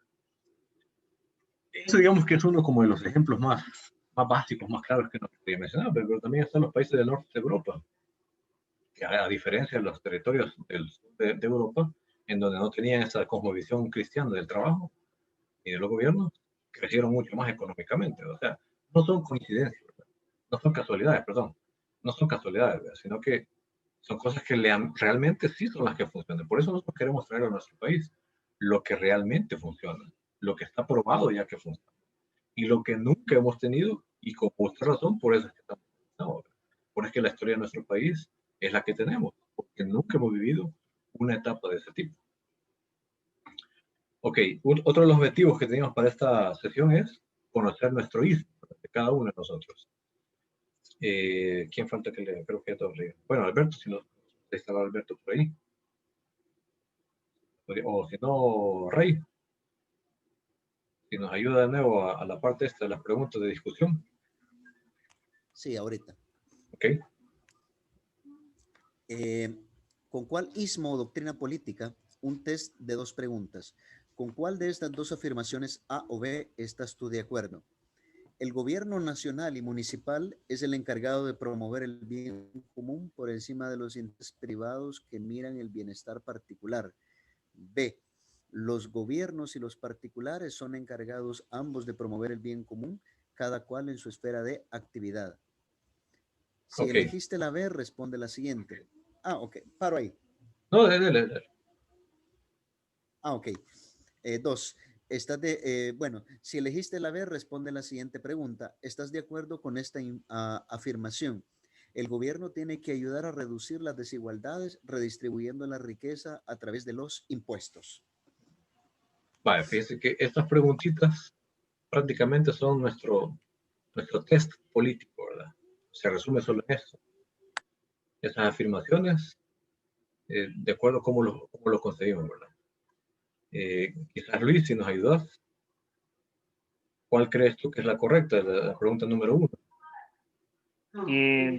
Eso digamos que es uno como de los ejemplos más básicos, más claros que nos quería mencionar, pero también están los países del norte de Europa, que a diferencia de los territorios de Europa, en donde no tenían esa cosmovisión cristiana del trabajo y de los gobiernos, crecieron mucho más económicamente. O sea, no son coincidencias, ¿verdad? No son casualidades, perdón, no son casualidades, ¿verdad? Sino que son cosas que realmente sí son las que funcionan. Por eso nosotros queremos traer a nuestro país lo que realmente funciona, lo que está probado ya que funciona. Y lo que nunca hemos tenido, y con justa razón, por eso es que estamos ahora. Por eso es que la historia de nuestro país es la que tenemos, porque nunca hemos vivido una etapa de ese tipo. Ok, otro de los objetivos que teníamos para esta sesión es conocer nuestro istmo, de cada uno de nosotros. ¿Quién falta que le? Creo que ya todos leían. Bueno, Alberto, si no, estaba Alberto por ahí. O si no, Rey, si nos ayuda de nuevo a la parte esta de las preguntas de discusión. Sí, ahorita. Ok. ¿Con cuál ismo o doctrina política? Un test de 2 preguntas. ¿Con cuál de estas 2 afirmaciones A o B estás tú de acuerdo? El gobierno nacional y municipal es el encargado de promover el bien común por encima de los intereses privados que miran el bienestar particular. B. Los gobiernos y los particulares son encargados ambos de promover el bien común, cada cual en su esfera de actividad. Si elegiste la B, responde la siguiente. Ok, paro ahí. No, dale. Ok. 2. Bueno, si elegiste la B, responde la siguiente pregunta. ¿Estás de acuerdo con esta afirmación? El gobierno tiene que ayudar a reducir las desigualdades redistribuyendo la riqueza a través de los impuestos. Vale, fíjense que estas preguntitas prácticamente son nuestro test político, ¿verdad? Se resume solo en esto. Esas afirmaciones, de acuerdo a cómo lo conseguimos, ¿verdad? Quizás Luis, si nos ayudas, ¿cuál crees tú que es la correcta? La pregunta número 1.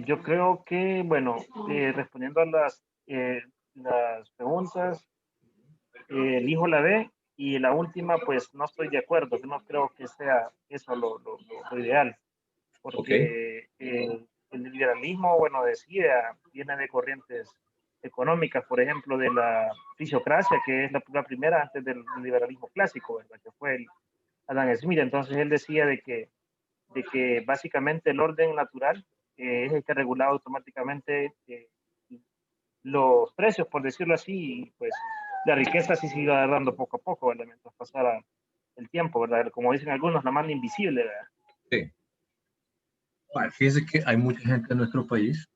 Yo creo que, bueno, respondiendo a las preguntas, elijo la B, y la última, pues no estoy de acuerdo, no creo que sea eso lo ideal, porque el liberalismo, bueno, decía, viene de corrientes económicas, por ejemplo, de la fisiocracia, que es la primera antes del liberalismo clásico, ¿verdad? Que fue el Adam Smith. Entonces él decía de que básicamente el orden natural es el que regula automáticamente los precios, por decirlo así, y pues la riqueza sí se iba dando poco a poco, ¿verdad? Mientras pasara el tiempo, ¿verdad? Como dicen algunos, la mano invisible, ¿verdad? Sí. Bueno, fíjense que hay mucha gente en nuestro país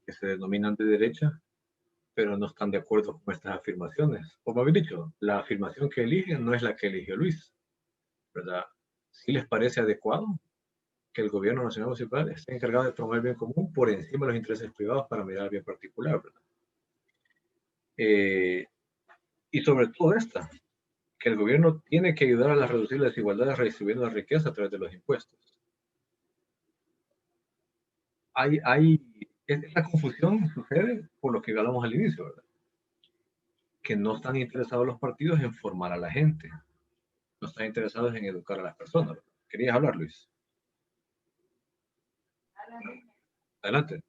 que se denominan de derecha, pero no están de acuerdo con estas afirmaciones. Como habéis dicho, la afirmación que eligen no es la que eligió Luis, ¿verdad? ¿Sí les parece adecuado que el gobierno nacional municipal esté encargado de promover el bien común por encima de los intereses privados para mirar el bien particular, ¿verdad? Y sobre todo esta, que el gobierno tiene que ayudar a reducir las desigualdades redistribuyendo la riqueza a través de los impuestos. Esta confusión sucede por lo que hablamos al inicio, ¿verdad? Que no están interesados los partidos en formar a la gente, no están interesados en educar a las personas. ¿Querías hablar, Luis? Adelante.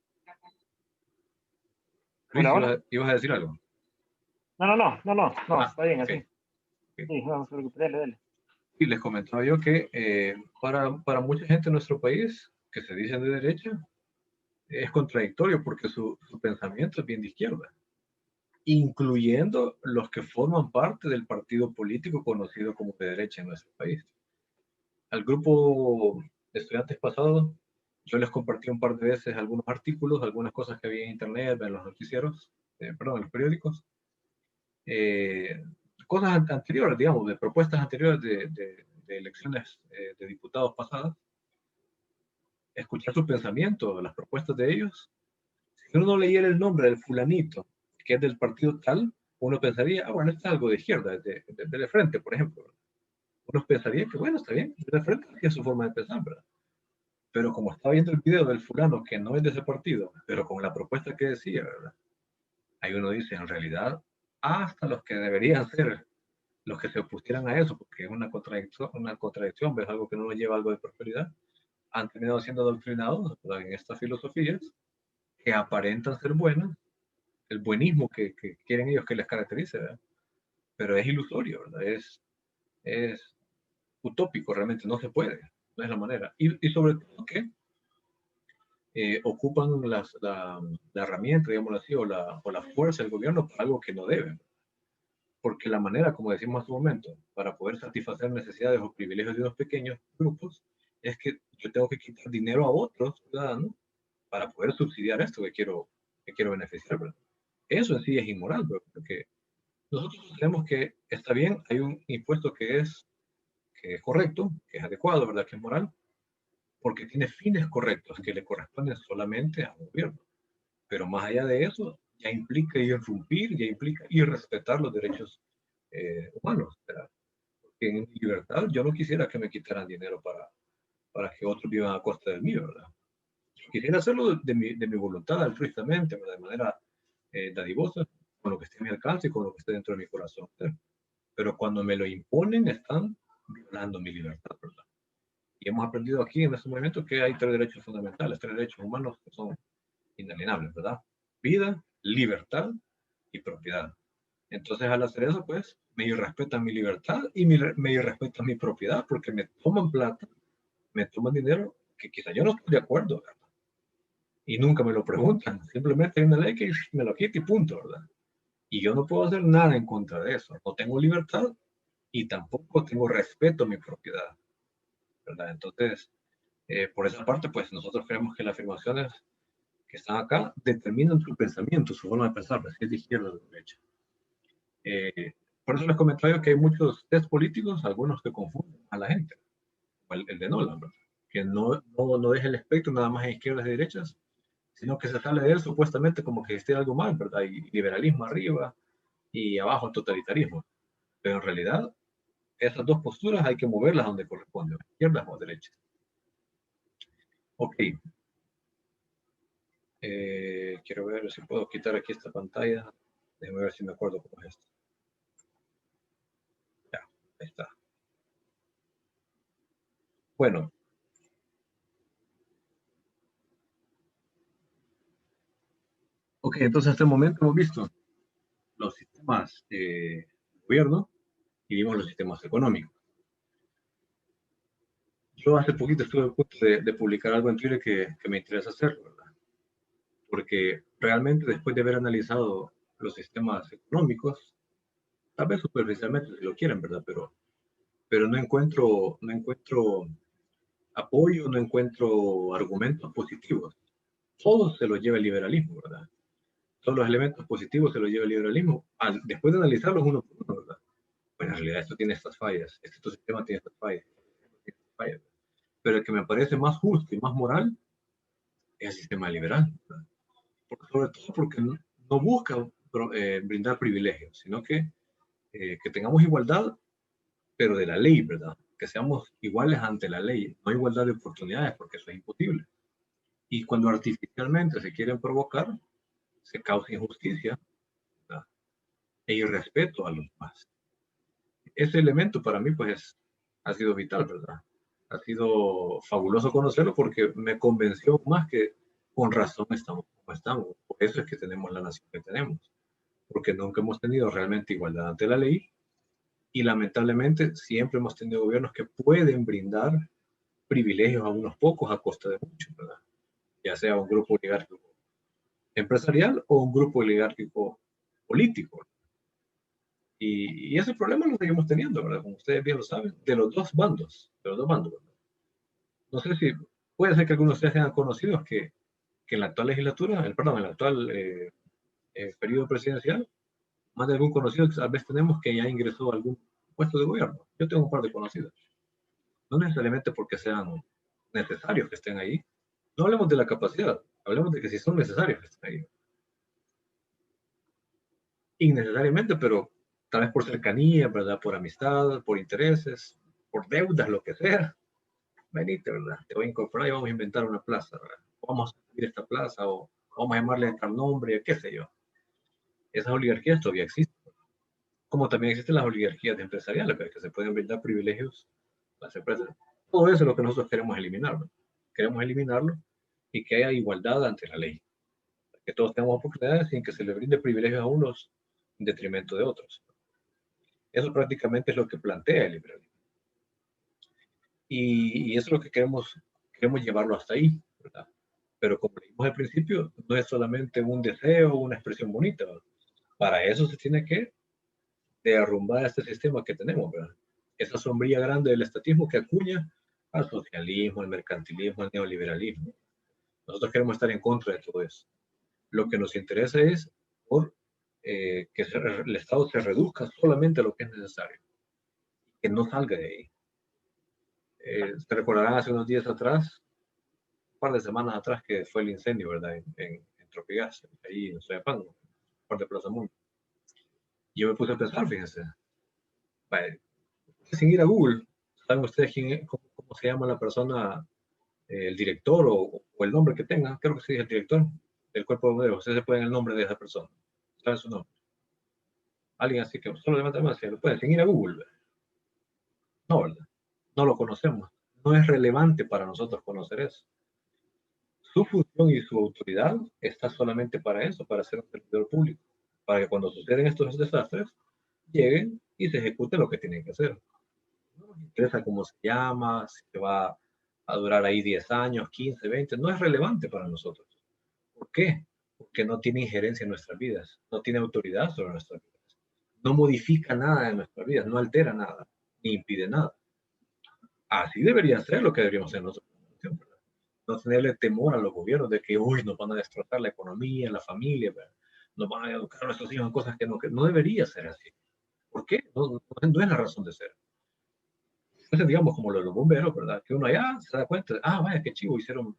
Luis, ¿ibas a decir algo? No, está bien, okay. así. Sí, no, no se preocupe, dale. Y les comentaba yo que para mucha gente en nuestro país, que se dicen de derecha, es contradictorio porque su pensamiento es bien de izquierda, incluyendo los que forman parte del partido político conocido como de derecha en nuestro país. Al grupo de estudiantes pasados, yo les compartí un par de veces algunos artículos, algunas cosas que había en internet, en los noticieros, en los periódicos, cosas anteriores, digamos, de propuestas anteriores de elecciones de diputados pasadas, escuchar su pensamiento, las propuestas de ellos. Si uno no leyera el nombre del fulanito, que es del partido tal, uno pensaría, bueno, esto es algo de izquierda, de frente, por ejemplo. Uno pensaría que, bueno, está bien, de frente es su forma de pensar, ¿verdad? Pero como estaba viendo el video del fulano que no es de ese partido, pero con la propuesta que decía, ¿verdad? Ahí uno dice, en realidad, hasta los que deberían ser los que se opusieran a eso, porque es una contradicción, ves algo que no nos lleva a algo de prosperidad, han terminado siendo adoctrinados, ¿verdad? En estas filosofías que aparentan ser buenas, el buenismo que quieren ellos que les caracterice, ¿verdad? Pero es ilusorio, ¿verdad? Es utópico, realmente no se puede, no es la manera. Y sobre todo que ocupan la herramienta, digamos así, o la fuerza del gobierno para algo que no deben. Porque la manera, como decimos hace un momento, para poder satisfacer necesidades o privilegios de unos pequeños grupos, es que yo tengo que quitar dinero a otros ciudadanos para poder subsidiar esto que quiero beneficiar, ¿verdad? Eso en sí es inmoral, ¿verdad? Porque nosotros sabemos que está bien, hay un impuesto que es correcto, que es adecuado, ¿verdad? Que es moral, porque tiene fines correctos que le corresponden solamente a un gobierno. Pero más allá de eso, ya implica irrumpir, ya implica irrespetar los derechos humanos, ¿verdad? Porque en libertad yo no quisiera que me quitaran dinero para que otros vivan a costa del mío, ¿verdad? Yo quisiera hacerlo de mi voluntad, altruistamente, ¿verdad? De manera dadivosa, con lo que esté a mi alcance y con lo que esté dentro de mi corazón, ¿verdad? Pero cuando me lo imponen, están violando mi libertad, ¿verdad? Y hemos aprendido aquí en este movimiento que hay 3 derechos fundamentales, 3 derechos humanos que son inalienables, ¿verdad? Vida, libertad y propiedad. Entonces, al hacer eso, pues, me irrespetan mi libertad y me irrespetan mi propiedad porque me toman plata, me toman dinero que quizá yo no estoy de acuerdo, ¿verdad? Y nunca me lo preguntan. Simplemente hay una ley que me lo quita y punto, ¿verdad? Y yo no puedo hacer nada en contra de eso. No tengo libertad y tampoco tengo respeto a mi propiedad, ¿verdad? Entonces, por esa parte, pues nosotros creemos que las afirmaciones que están acá determinan su pensamiento, su forma de pensar, si es de izquierda o de derecha. Por eso les comentaba yo que hay muchos test políticos, algunos que confunden a la gente, el de Nolan, ¿verdad? Que no deja el espectro nada más en izquierdas y derechas, sino que se sale de él supuestamente como que esté algo mal, ¿verdad? Y liberalismo arriba y abajo totalitarismo. Pero en realidad, esas dos posturas hay que moverlas donde corresponden, izquierdas o derechas. Ok. Quiero ver si puedo quitar aquí esta pantalla. Déjame ver si me acuerdo cómo es esto. Ya, ahí está. Bueno. Ok, entonces hasta el momento hemos visto los sistemas de gobierno y vimos los sistemas económicos. Yo hace poquito estuve a punto de publicar algo en Twitter que me interesa hacer, ¿verdad? Porque realmente después de haber analizado los sistemas económicos, tal vez superficialmente si lo quieren, ¿verdad? Pero no encuentro apoyo, no encuentro argumentos positivos. Todo se lo lleva el liberalismo, ¿verdad? Todos los elementos positivos se los lleva el liberalismo. Después de analizarlos uno por uno, ¿verdad? Bueno, en realidad esto tiene estas fallas, este sistema tiene estas fallas. Pero el que me parece más justo y más moral es el sistema liberal, ¿verdad? Sobre todo porque no busca brindar privilegios, sino que tengamos igualdad pero de la ley, ¿verdad? Que seamos iguales ante la ley, no igualdad de oportunidades, porque eso es imposible. Y cuando artificialmente se quieren provocar, se causa injusticia, ¿verdad? E irrespeto a los demás. Ese elemento para mí, pues, ha sido vital, ¿verdad? Ha sido fabuloso conocerlo porque me convenció más que con razón estamos como estamos. Por eso es que tenemos la nación que tenemos, porque nunca hemos tenido realmente igualdad ante la ley y lamentablemente siempre hemos tenido gobiernos que pueden brindar privilegios a unos pocos a costa de muchos, ¿verdad? Ya sea un grupo oligárquico empresarial o un grupo oligárquico político. Y ese problema lo seguimos teniendo, ¿verdad? Como ustedes bien lo saben, de los dos bandos, ¿verdad? No sé si puede ser que algunos de ustedes sean conocidos que en la actual legislatura, en el actual periodo presidencial, más de algún conocido que tal vez tenemos que ya ingresó a algún puesto de gobierno. Yo tengo un par de conocidos. No necesariamente porque sean necesarios que estén ahí. No hablemos de la capacidad, hablemos de que si son necesarios que estén ahí. Innecesariamente, pero tal vez por cercanía, ¿verdad? Por amistad, por intereses, por deudas, lo que sea. Venite, ¿verdad? Te voy a incorporar y vamos a inventar una plaza, ¿verdad? Vamos a subir esta plaza o vamos a llamarle a tal nombre, qué sé yo. Esas oligarquías todavía existen. Como también existen las oligarquías empresariales, ¿verdad? Que se pueden brindar privilegios a las empresas. Todo eso es lo que nosotros queremos eliminar, ¿verdad? Queremos eliminarlo y que haya igualdad ante la ley. Que todos tengamos oportunidades sin que se le brinde privilegios a unos en detrimento de otros. Eso prácticamente es lo que plantea el liberalismo. Y eso es lo que queremos llevarlo hasta ahí, ¿verdad? Pero como dijimos al principio, no es solamente un deseo o una expresión bonita, ¿verdad? Para eso se tiene que derrumbar este sistema que tenemos, ¿verdad? Esa sombrilla grande del estatismo que acuña al socialismo, al mercantilismo, al neoliberalismo. Nosotros queremos estar en contra de todo eso. Lo que nos interesa es que el Estado se reduzca solamente a lo que es necesario, que no salga de ahí. Se recordarán hace unos días atrás, un par de semanas atrás, que fue el incendio, ¿verdad? En Tropigas, ahí en Soyapango, par de Plaza Mundo. Yo me puse a pensar, fíjense, vale, sin ir a Google, ¿saben ustedes cómo se llama la persona, el director o el nombre que tenga? Creo que sí es el director del cuerpo de bomberos. Ustedes se pueden el nombre de esa persona. ¿Saben su nombre? Alguien así que solo levanta la mano, lo pueden, sin ir a Google, ¿verdad? No, ¿verdad? No lo conocemos. No es relevante para nosotros conocer eso. Su función y su autoridad está solamente para eso, para ser un servidor público, para que cuando suceden estos desastres, lleguen y se ejecute lo que tienen que hacer. No nos interesa cómo se llama, si se va a durar ahí 10 años, 15, 20, no es relevante para nosotros. ¿Por qué? Porque no tiene injerencia en nuestras vidas, no tiene autoridad sobre nuestras vidas, no modifica nada en nuestras vidas, no altera nada, ni impide nada. Así debería ser lo que deberíamos hacer nosotros. No tenerle temor a los gobiernos de que, uy, nos van a destrozar la economía, la familia, ¿verdad? Nos van a educar a nuestros hijos en cosas que no debería ser así. ¿Por qué? No es la razón de ser. Entonces, digamos, como lo de los bomberos, ¿verdad? Que uno allá se da cuenta, vaya, qué chivo, hicieron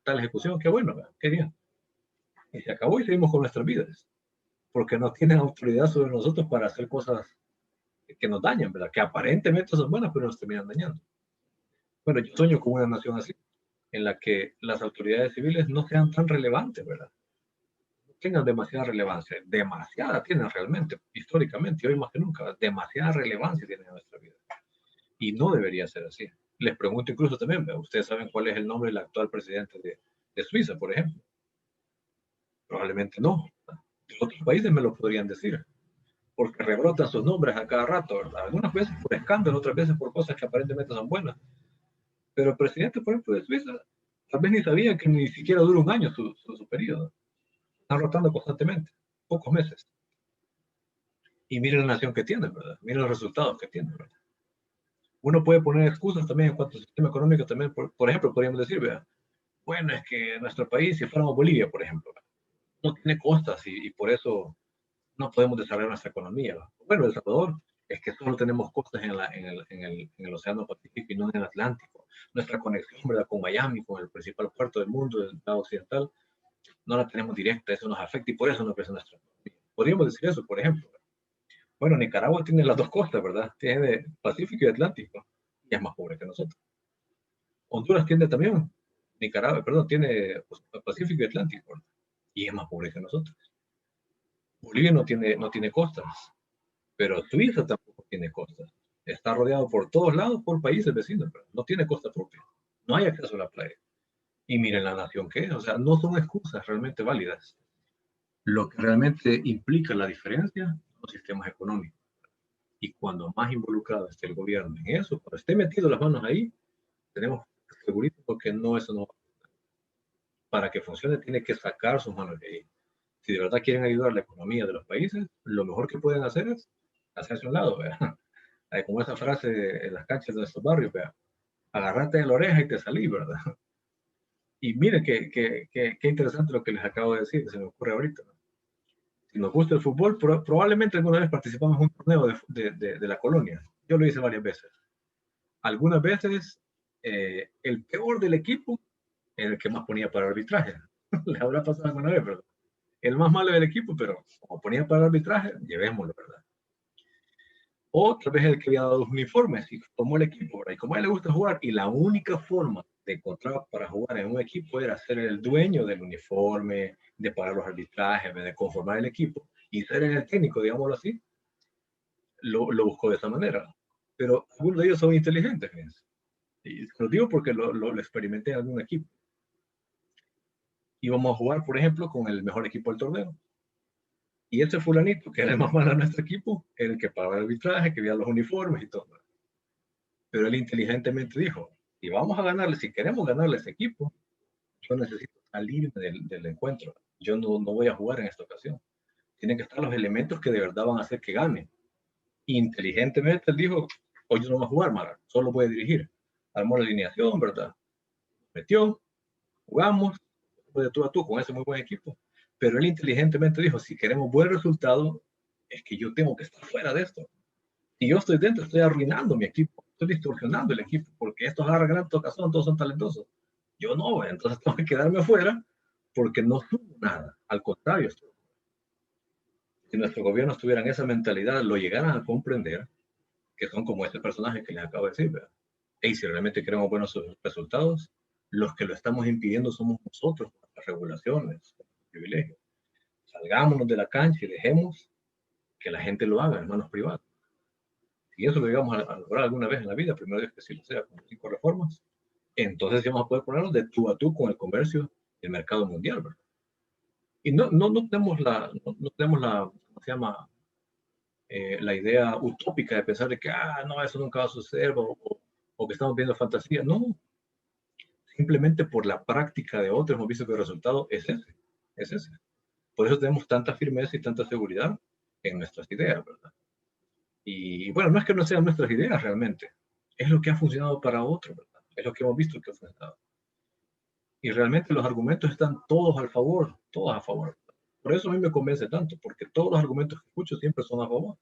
tal ejecución, qué bueno, ¿verdad? Qué bien. Y se acabó y seguimos con nuestras vidas. Porque no tienen autoridad sobre nosotros para hacer cosas que nos dañan, ¿verdad? Que aparentemente son buenas, pero nos terminan dañando. Bueno, yo sueño con una nación así, en la que las autoridades civiles no sean tan relevantes, ¿verdad? No tengan demasiada relevancia. Demasiada tienen realmente, históricamente, y hoy más que nunca, demasiada relevancia tienen en nuestra vida. Y no debería ser así. Les pregunto incluso también, ¿verdad? ¿Ustedes saben cuál es el nombre del actual presidente de Suiza, por ejemplo? Probablemente no. De otros países me lo podrían decir, porque rebrotan sus nombres a cada rato, ¿verdad? Algunas veces por escándalo, otras veces por cosas que aparentemente son buenas. Pero el presidente, por ejemplo, de Suiza, tal vez ni sabía que ni siquiera dura un año su periodo. Están rotando constantemente, pocos meses. Y miren la nación que tienen, ¿verdad? Miren los resultados que tienen, ¿verdad? Uno puede poner excusas también en cuanto al sistema económico también. Por ejemplo, podríamos decir, ¿verdad? Bueno, es que nuestro país, si fuéramos Bolivia, por ejemplo, no tiene costas y por eso no podemos desarrollar nuestra economía. Bueno, El Salvador es que solo tenemos costas en el Océano Pacífico y no en el Atlántico. Nuestra conexión, ¿verdad?, con Miami, con el principal puerto del mundo, del lado occidental, no la tenemos directa, eso nos afecta y por eso no crece nuestra economía. Podríamos decir eso, por ejemplo. Bueno, Nicaragua tiene las dos costas, ¿verdad? Tiene Pacífico y Atlántico, y es más pobre que nosotros. Honduras tiene también, Nicaragua, perdón, tiene Pacífico y Atlántico, ¿verdad? Y es más pobre que nosotros. Bolivia no tiene costas, pero Suiza tampoco tiene costas. Está rodeado por todos lados por países vecinos, pero no tiene costa propia. No hay acceso a la playa. Y miren la nación que es, o sea, no son excusas realmente válidas. Lo que realmente implica la diferencia son los sistemas económicos. Y cuando más involucrado esté el gobierno en eso, cuando esté metido las manos ahí, tenemos segurísimo que no, eso no. Para que funcione, tiene que sacar sus manos de ahí. Si de verdad quieren ayudar a la economía de los países, lo mejor que pueden hacer es hacerse a un lado, ¿vea? Como esa frase en las canchas de nuestros barrios, ¿vea? Agarrate de la oreja y te salí, ¿verdad? Y miren qué interesante lo que les acabo de decir, se me ocurre ahorita, ¿no? Si nos gusta el fútbol, probablemente alguna vez participamos en un torneo de la colonia. Yo lo hice varias veces. Algunas veces el peor del equipo era el que más ponía para arbitraje. Le habrá pasado alguna vez, ¿verdad? El más malo del equipo, pero como ponía para arbitraje, llevémoslo, ¿verdad? Otra vez el que había dado los uniformes y tomó el equipo, ¿verdad? Y como a él le gusta jugar, y la única forma de encontrar para jugar en un equipo era ser el dueño del uniforme, de pagar los arbitrajes, de conformar el equipo y ser el técnico, digámoslo así, lo buscó de esa manera. Pero algunos de ellos son inteligentes, fíjense. Y lo digo porque lo experimenté en algún equipo. Íbamos a jugar, por ejemplo, con el mejor equipo del torneo. Y ese fulanito, que era el más malo de nuestro equipo, era el que pagaba el arbitraje, que veía los uniformes y todo. Pero él inteligentemente dijo, si vamos a ganarle, si queremos ganarle a ese equipo, yo necesito salirme del encuentro. Yo no voy a jugar en esta ocasión. Tienen que estar los elementos que de verdad van a hacer que gane. Inteligentemente él dijo, hoy yo no voy a jugar, Mara, solo voy a dirigir. Armó la alineación, ¿verdad? Metió, jugamos, de tú a tú con ese muy buen equipo. Pero él inteligentemente dijo, si queremos buen resultado, es que yo tengo que estar fuera de esto. Si yo estoy dentro, estoy arruinando mi equipo, estoy distorsionando el equipo, porque estos agarran ocasión, todos son talentosos. Yo no, entonces tengo que quedarme fuera porque no subo nada. Al contrario, si nuestro gobierno estuviera en esa mentalidad, lo llegaran a comprender, que son como este personaje que les acabo de decir, ¿verdad? Y si realmente queremos buenos resultados, los que lo estamos impidiendo somos nosotros, las regulaciones, los privilegios. Salgámonos de la cancha y dejemos que la gente lo haga en manos privadas. Si eso lo llegamos a lograr alguna vez en la vida, primero Dios que sí lo sea, con 5 reformas, entonces sí vamos a poder ponernos de tú a tú con el comercio y el mercado mundial, ¿verdad? Y no tenemos ¿cómo se llama? La idea utópica de pensar de que, no, eso nunca va a suceder, o que estamos viendo fantasía. No, simplemente por la práctica de otros hemos visto que el resultado es ese. Por eso tenemos tanta firmeza y tanta seguridad en nuestras ideas, ¿verdad? Y bueno, no es que no sean nuestras ideas realmente, es lo que ha funcionado para otros, ¿verdad? Es lo que hemos visto que ha funcionado. Y realmente los argumentos están todos a favor, todos a favor. Por eso a mí me convence tanto, porque todos los argumentos que escucho siempre son a favor.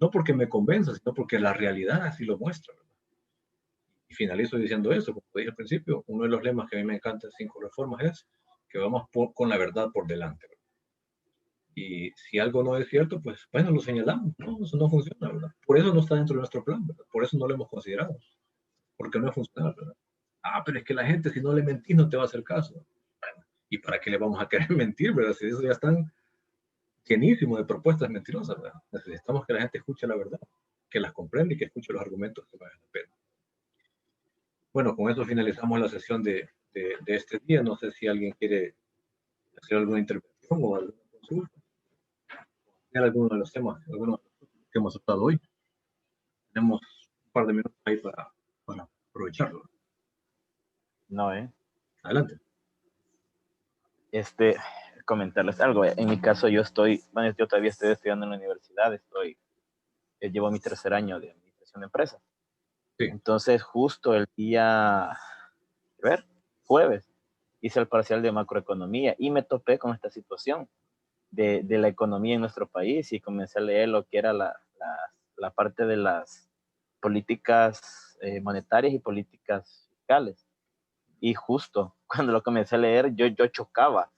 No porque me convenza, sino porque la realidad así lo muestra, ¿verdad? Y finalizo diciendo eso, como dije al principio, uno de los lemas que a mí me encanta en 5 reformas es que vamos con la verdad por delante, ¿verdad? Y si algo no es cierto, pues bueno, lo señalamos, no, eso no funciona, ¿verdad? Por eso no está dentro de nuestro plan, ¿verdad? Por eso no lo hemos considerado, porque no funciona, ¿verdad? Pero es que la gente, si no le mentís, no te va a hacer caso. Bueno, ¿y para qué le vamos a querer mentir, verdad? Si eso ya están llenísimo de propuestas mentirosas, ¿verdad? Necesitamos que la gente escuche la verdad, que las comprenda y que escuche los argumentos que valen la pena. Bueno, con eso finalizamos la sesión de este día. No sé si alguien quiere hacer alguna intervención o alguna consulta. Alguno de los temas, algunos que hemos tratado hoy. Tenemos un par de minutos ahí para aprovecharlo. No, Adelante. Comentarles algo. En mi caso, yo todavía estoy estudiando en la universidad, llevo mi 3er año de administración de empresas. Sí. Entonces, justo el día, jueves, hice el parcial de macroeconomía y me topé con esta situación de la economía en nuestro país y comencé a leer lo que era la parte de las políticas monetarias y políticas fiscales. Y justo cuando lo comencé a leer, yo chocaba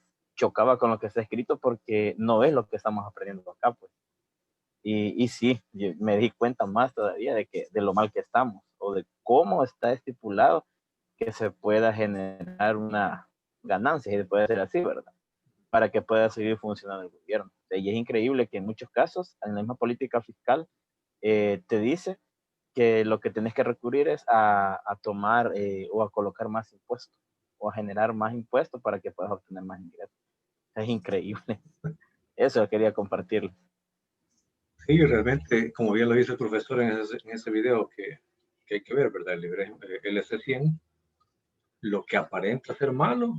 con lo que está escrito porque no es lo que estamos aprendiendo acá, pues. Y sí, me di cuenta más todavía de lo mal que estamos, o de cómo está estipulado que se pueda generar una ganancia, y puede ser así, ¿verdad? Para que pueda seguir funcionando el gobierno. Y es increíble que en muchos casos, en la misma política fiscal, te dice que lo que tienes que recurrir es a tomar o a colocar más impuestos, o a generar más impuestos para que puedas obtener más ingresos. Es increíble. Eso quería compartirlo. Sí, realmente, como bien lo dice el profesor en ese video que hay que ver, ¿verdad? El S100, lo que aparenta ser malo,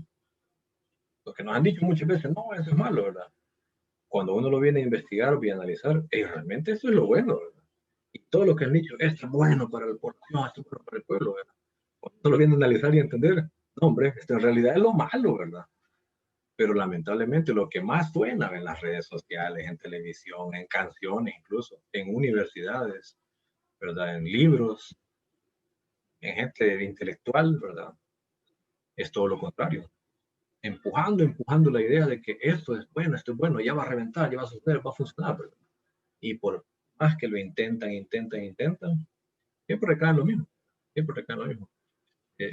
lo que nos han dicho muchas veces, no, eso es malo, ¿verdad? Cuando uno lo viene a investigar o viene a analizar, realmente eso es lo bueno, ¿verdad? Y todo lo que han dicho, esto es bueno para el pueblo, no, esto es bueno para el pueblo, ¿verdad? Cuando uno lo viene a analizar y entender, no, hombre, esto en realidad es lo malo, ¿verdad? Pero lamentablemente lo que más suena en las redes sociales, en televisión, en canciones incluso, en universidades, ¿verdad? En libros, en gente intelectual, ¿verdad? Es todo lo contrario. Empujando la idea de que esto es bueno, ya va a reventar, ya va a suceder, va a funcionar, ¿verdad? Y por más que lo intentan, siempre recaen lo mismo, siempre recaen lo mismo.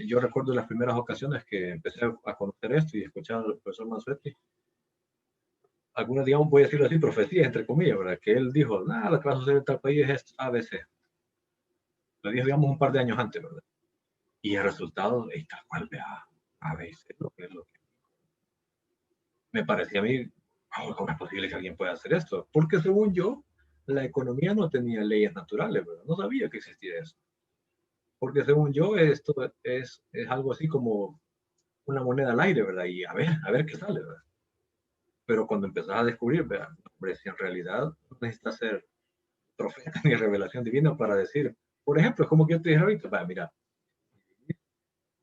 Yo recuerdo las primeras ocasiones que empecé a conocer esto y escuchar al profesor Mansuetti, algunas, digamos, voy a decirlo así, profecías, entre comillas, ¿verdad? Que él dijo, nada, lo que va a suceder en tal país es ABC. Lo dijo, digamos, un par de años antes, ¿verdad? Y el resultado es tal cual, vea, ABC, lo que es lo que me parecía a mí, ¿cómo es posible que alguien pueda hacer esto? Porque según yo, la economía no tenía leyes naturales, ¿verdad? No sabía que existía eso. Porque según yo, esto es algo así como una moneda al aire, ¿verdad? Y a ver qué sale, ¿verdad? Pero cuando empezás a descubrir, ¿verdad? Hombre, si en realidad no necesitas ser profeta ni revelación divina para decir, por ejemplo, es como que yo te dije ahorita, va, mira,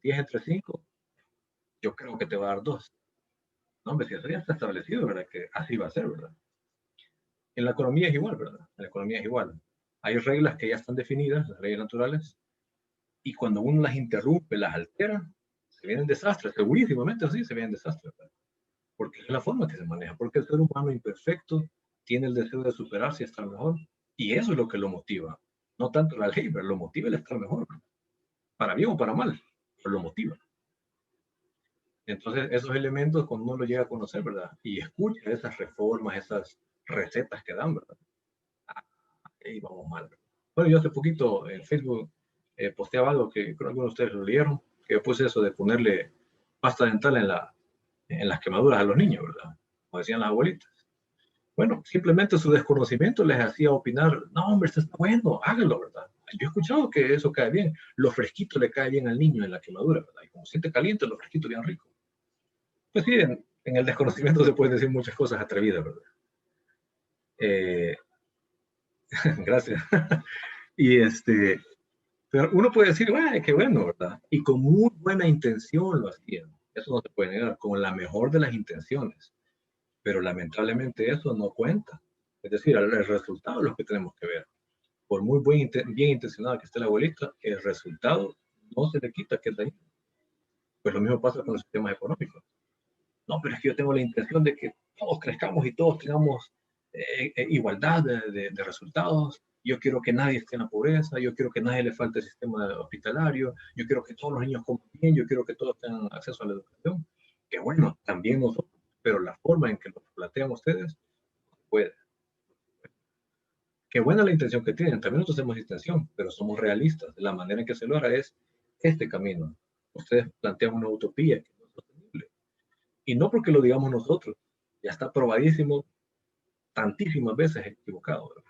10 entre 5, yo creo que te va a dar 2. No, hombre, si eso ya está establecido, ¿verdad? Que así va a ser, ¿verdad? En la economía es igual, ¿verdad? En la economía es igual. Hay reglas que ya están definidas, las leyes naturales, y cuando uno las interrumpe, las altera, se vienen desastres, segurísimamente así se vienen desastres, ¿verdad? Porque es la forma que se maneja, porque el ser humano imperfecto tiene el deseo de superarse y estar mejor, y eso es lo que lo motiva. No tanto la ley, pero lo motiva el estar mejor, para bien o para mal, pero lo motiva. Entonces, esos elementos, cuando uno los llega a conocer, ¿verdad? Y escucha esas reformas, esas recetas que dan, ¿verdad? Ahí vamos mal. Bueno, yo hace poquito en Facebook posteaba algo que creo que algunos de ustedes lo leyeron, que yo puse eso de ponerle pasta dental en las quemaduras a los niños, ¿verdad? Como decían las abuelitas. Bueno, simplemente su desconocimiento les hacía opinar, no, hombre, esto está bueno, hágalo, ¿verdad? Yo he escuchado que eso cae bien, lo fresquito le cae bien al niño en la quemadura, ¿verdad? Y como siente caliente, lo fresquito bien rico. Pues sí, en el desconocimiento se pueden decir muchas cosas atrevidas, ¿verdad? Gracias. Y pero uno puede decir, qué bueno, ¿verdad? Y con muy buena intención lo hacían. Eso no se puede negar, con la mejor de las intenciones. Pero lamentablemente eso no cuenta. Es decir, el resultado es lo que tenemos que ver. Por muy bien intencionada que esté la abuelita, el resultado no se le quita que es ahí. Pues lo mismo pasa con los sistemas económicos. No, pero es que yo tengo la intención de que todos crezcamos y todos tengamos igualdad de resultados. Yo quiero que nadie esté en la pobreza, yo quiero que nadie le falte el sistema hospitalario, yo quiero que todos los niños coman bien, yo quiero que todos tengan acceso a la educación. Que bueno, también nosotros, pero la forma en que lo plantean ustedes, puede. Qué buena la intención que tienen, también nosotros tenemos intención, pero somos realistas. La manera en que se logra es este camino. Ustedes plantean una utopía que no es sostenible. Y no porque lo digamos nosotros, ya está probadísimo tantísimas veces equivocado, ¿verdad?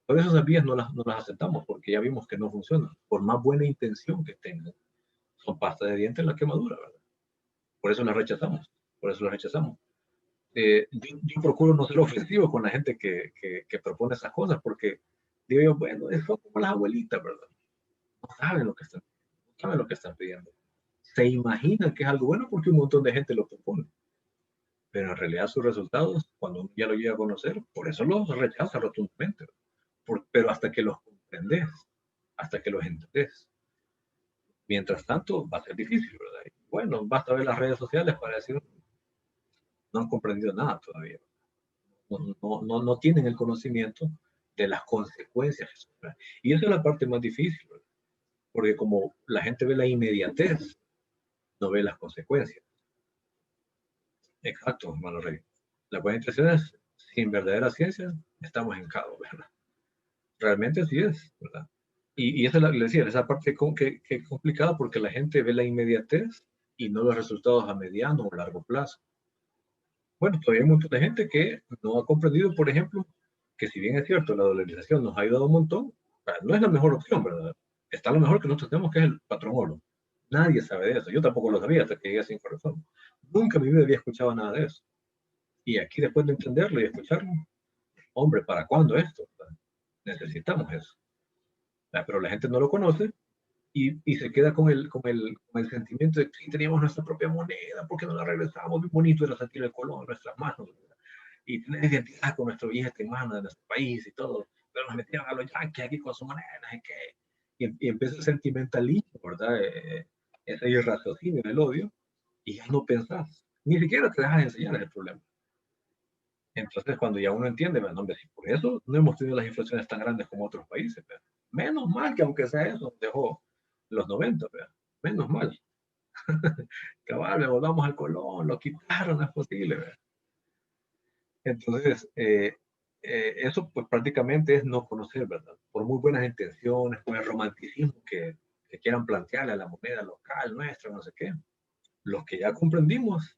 Por eso esas vías no las aceptamos, porque ya vimos que no funcionan. Por más buena intención que tengan, son pasta de dientes en la quemadura, ¿verdad? Por eso las rechazamos, por eso las rechazamos. Yo procuro no ser ofensivo con la gente que propone esas cosas, porque digo yo, bueno, son como las abuelitas, ¿verdad? No saben lo que están, no saben lo que están pidiendo. Se imaginan que es algo bueno porque un montón de gente lo propone. Pero en realidad sus resultados, cuando uno ya lo llega a conocer, por eso los rechaza rotundamente. Pero hasta que los comprendes, hasta que los entendés. Mientras tanto, va a ser difícil, ¿verdad? Bueno, basta ver las redes sociales para decir, no han comprendido nada todavía. no tienen el conocimiento de las consecuencias. ¿Verdad? Y esa es la parte más difícil, ¿verdad? Porque como la gente ve la inmediatez, no ve las consecuencias. Exacto, hermano Rey. La buena intención es, sin verdadera ciencia, estamos en caos, ¿verdad? Realmente así es, ¿verdad? Y esa es le decía, esa parte que es complicada porque la gente ve la inmediatez y no los resultados a mediano o largo plazo. Bueno, todavía hay un montón de gente que no ha comprendido, por ejemplo, que si bien es cierto, la dolarización nos ha ayudado un montón, no es la mejor opción, ¿verdad? Está lo mejor que nosotros tenemos, que es el patrón oro. Nadie sabe de eso. Yo tampoco lo sabía hasta que llegué a Sin Corazón. Nunca en mi vida había escuchado nada de eso. Y aquí, después de entenderlo y escucharlo, hombre, ¿para cuándo esto? Necesitamos eso. Pero la gente no lo conoce y se queda con el sentimiento de que sí, teníamos nuestra propia moneda, ¿por qué no la regresamos? Muy bonito era sentir el color en nuestras manos, ¿verdad? Y tener identidad con nuestro billete en mano de nuestro país y todo, pero nos metían a los yanquis aquí con su moneda, y empieza el sentimentalismo, ¿verdad? Ese irraciocinio del odio, y ya no pensás, ni siquiera te dejas de enseñar, es el problema. Entonces, cuando ya uno entiende, bueno, hombre, si por eso no hemos tenido las inflaciones tan grandes como otros países, pero menos mal que aunque sea eso, dejó los 90, pero menos mal. Cabal, le volvamos al colón, lo quitaron, no es posible. ¿Verdad? Entonces, eso pues prácticamente es no conocer, ¿verdad? Por muy buenas intenciones, por el romanticismo que quieran plantearle a la moneda local nuestra, no sé qué. Los que ya comprendimos,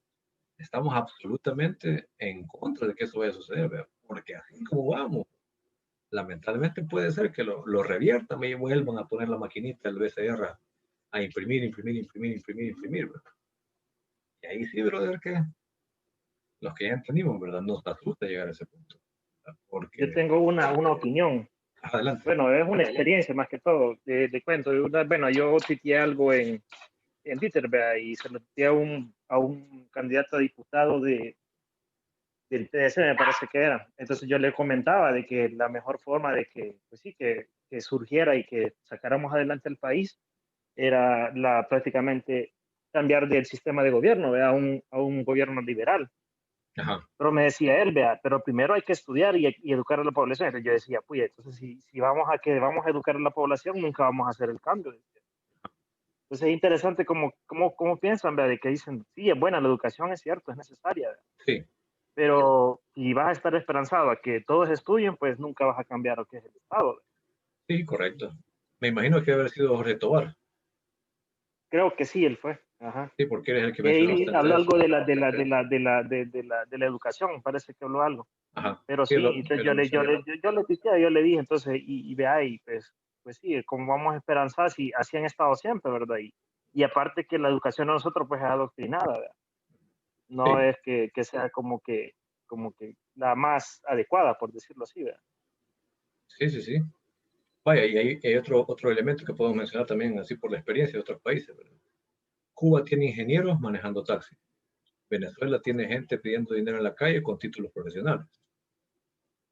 estamos absolutamente en contra de que eso vaya a suceder, ¿verdad? Porque así como vamos, lamentablemente puede ser que lo reviertan y vuelvan a poner la maquinita del BCR a imprimir, ¿verdad? Y ahí sí, brother, que los que ya entendimos, ¿verdad? Nos asusta llegar a ese punto. ¿Verdad? Porque... Yo tengo una opinión. Adelante. Bueno, es una experiencia más que todo. Te cuento. Bueno, yo tuiteé algo en Twitter, ¿verdad? Y se lo tuiteé a un candidato a diputado del PDC, me parece que era. Entonces yo le comentaba de que la mejor forma de que, pues sí, que surgiera y que sacáramos adelante el país era prácticamente cambiar del sistema de gobierno, ¿verdad? A un gobierno liberal. Ajá. Pero me decía él, vea, pero primero hay que estudiar y educar a la población. Entonces yo decía, pues, entonces si vamos a educar a la población, nunca vamos a hacer el cambio. Entonces es interesante cómo piensan, vea, de que dicen, sí, es buena la educación, es cierto, es necesaria. ¿Verdad? Sí. Pero si vas a estar esperanzado a que todos estudien, pues nunca vas a cambiar lo que es el Estado. ¿Verdad? Sí, correcto. Me imagino que debe haber sido Jorge Tobar. Creo que sí, él fue. Ajá. Sí, porque eres el que Él mencionó. habló algo de la educación, parece que habló algo. Ajá. Pero sí, entonces yo le piqué, yo le dije, entonces, y vea ahí, pues sí, como vamos esperanzados, y así han estado siempre, ¿verdad? Y aparte que la educación de nosotros, pues es adoctrinada, ¿verdad? No Sí. es que sea como que la más adecuada, por decirlo así, ¿verdad? Sí, sí, sí. Vaya, y hay otro elemento que podemos mencionar también, así por la experiencia de otros países, ¿verdad? Cuba tiene ingenieros manejando taxis. Venezuela tiene gente pidiendo dinero en la calle con títulos profesionales.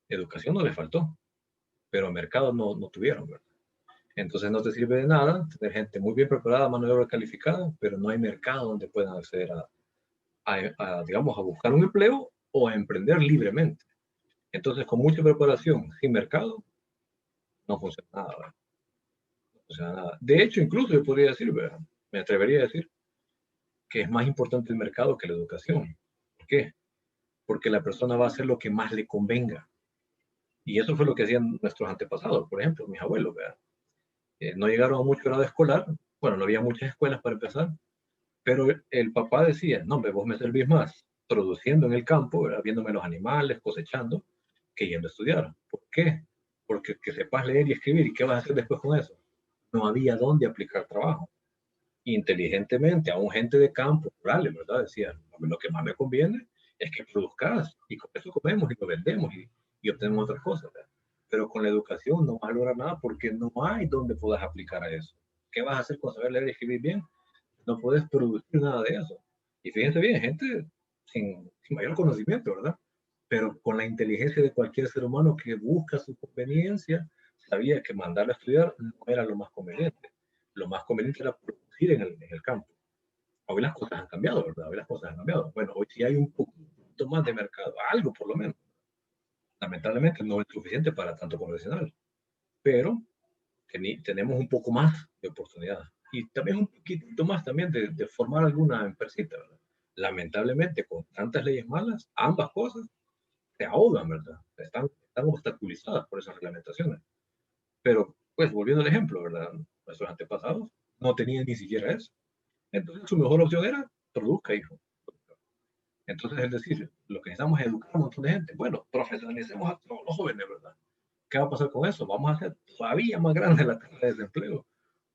Educación no les faltó, pero mercado no tuvieron, ¿verdad? Entonces no te sirve de nada tener gente muy bien preparada, mano de obra calificada, pero no hay mercado donde puedan acceder digamos, a buscar un empleo o a emprender libremente. Entonces, con mucha preparación, sin mercado, no funciona nada, ¿verdad? No funciona nada. De hecho, incluso yo podría decir, ¿verdad? Me atrevería a decir que es más importante el mercado que la educación. ¿Por qué? Porque la persona va a hacer lo que más le convenga. Y eso fue lo que hacían nuestros antepasados, por ejemplo, mis abuelos, ¿verdad? No llegaron a mucho grado escolar, bueno, no había muchas escuelas para empezar, pero el papá decía, no, vos me servís más produciendo en el campo, ¿verdad? Viéndome los animales, cosechando, que yendo a estudiar. ¿Por qué? Porque que sepas leer y escribir, ¿y qué vas a hacer después con eso? No había dónde aplicar trabajo. Inteligentemente, aún gente de campo, rurales, ¿verdad? Decían, lo que más me conviene es que produzcas, y con eso comemos y lo vendemos y obtenemos otras cosas, ¿verdad? Pero con la educación no vas a lograr nada porque no hay donde puedas aplicar a eso. ¿Qué vas a hacer con saber leer y escribir bien? No puedes producir nada de eso. Y fíjense bien, gente sin mayor conocimiento, ¿verdad? Pero con la inteligencia de cualquier ser humano que busca su conveniencia, sabía que mandarlo a estudiar no era lo más conveniente. Lo más conveniente era producir en el campo. Hoy las cosas han cambiado, ¿verdad? Hoy las cosas han cambiado. Bueno, hoy sí hay un poquito más de mercado, algo por lo menos. Lamentablemente no es suficiente para tanto profesional, pero tenemos un poco más de oportunidad y también un poquito más también de formar alguna empresita, ¿verdad? Lamentablemente, con tantas leyes malas, ambas cosas se ahogan, ¿verdad? Están obstaculizadas por esas reglamentaciones. Pero, pues, volviendo al ejemplo, ¿verdad? Nuestros antepasados no tenían ni siquiera eso. Entonces, su mejor opción era produzca, hijo. Entonces, es decir, lo que necesitamos es educar a un montón de gente. Bueno, profesionalicemos a todos los jóvenes, ¿verdad? ¿Qué va a pasar con eso? Vamos a hacer todavía más grande la tasa de desempleo,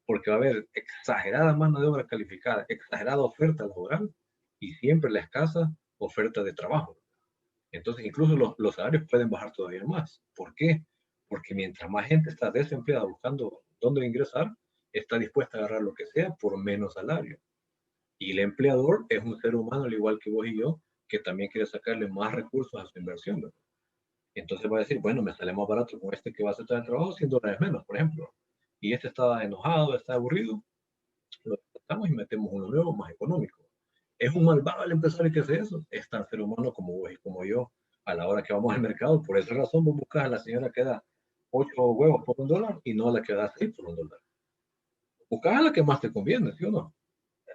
porque va a haber exagerada mano de obra calificada, exagerada oferta laboral y siempre la escasa oferta de trabajo. Entonces, incluso los salarios pueden bajar todavía más. ¿Por qué? Porque mientras más gente está desempleada buscando dónde ingresar, está dispuesta a agarrar lo que sea por menos salario. Y el empleador es un ser humano, al igual que vos y yo, que también quiere sacarle más recursos a su inversión, ¿verdad? Entonces va a decir, bueno, me sale más barato con este que va a aceptar el trabajo, $100 menos, por ejemplo. Y este está enojado, está aburrido, lo sacamos y metemos uno nuevo, más económico. ¿Es un malvado el empresario que hace eso? Es tan ser humano como vos y como yo a la hora que vamos al mercado. Por esa razón vos buscas a la señora que da 8 huevos por $1 y no a la que da 6 por $1. Buscas a la que más te conviene, ¿sí o no?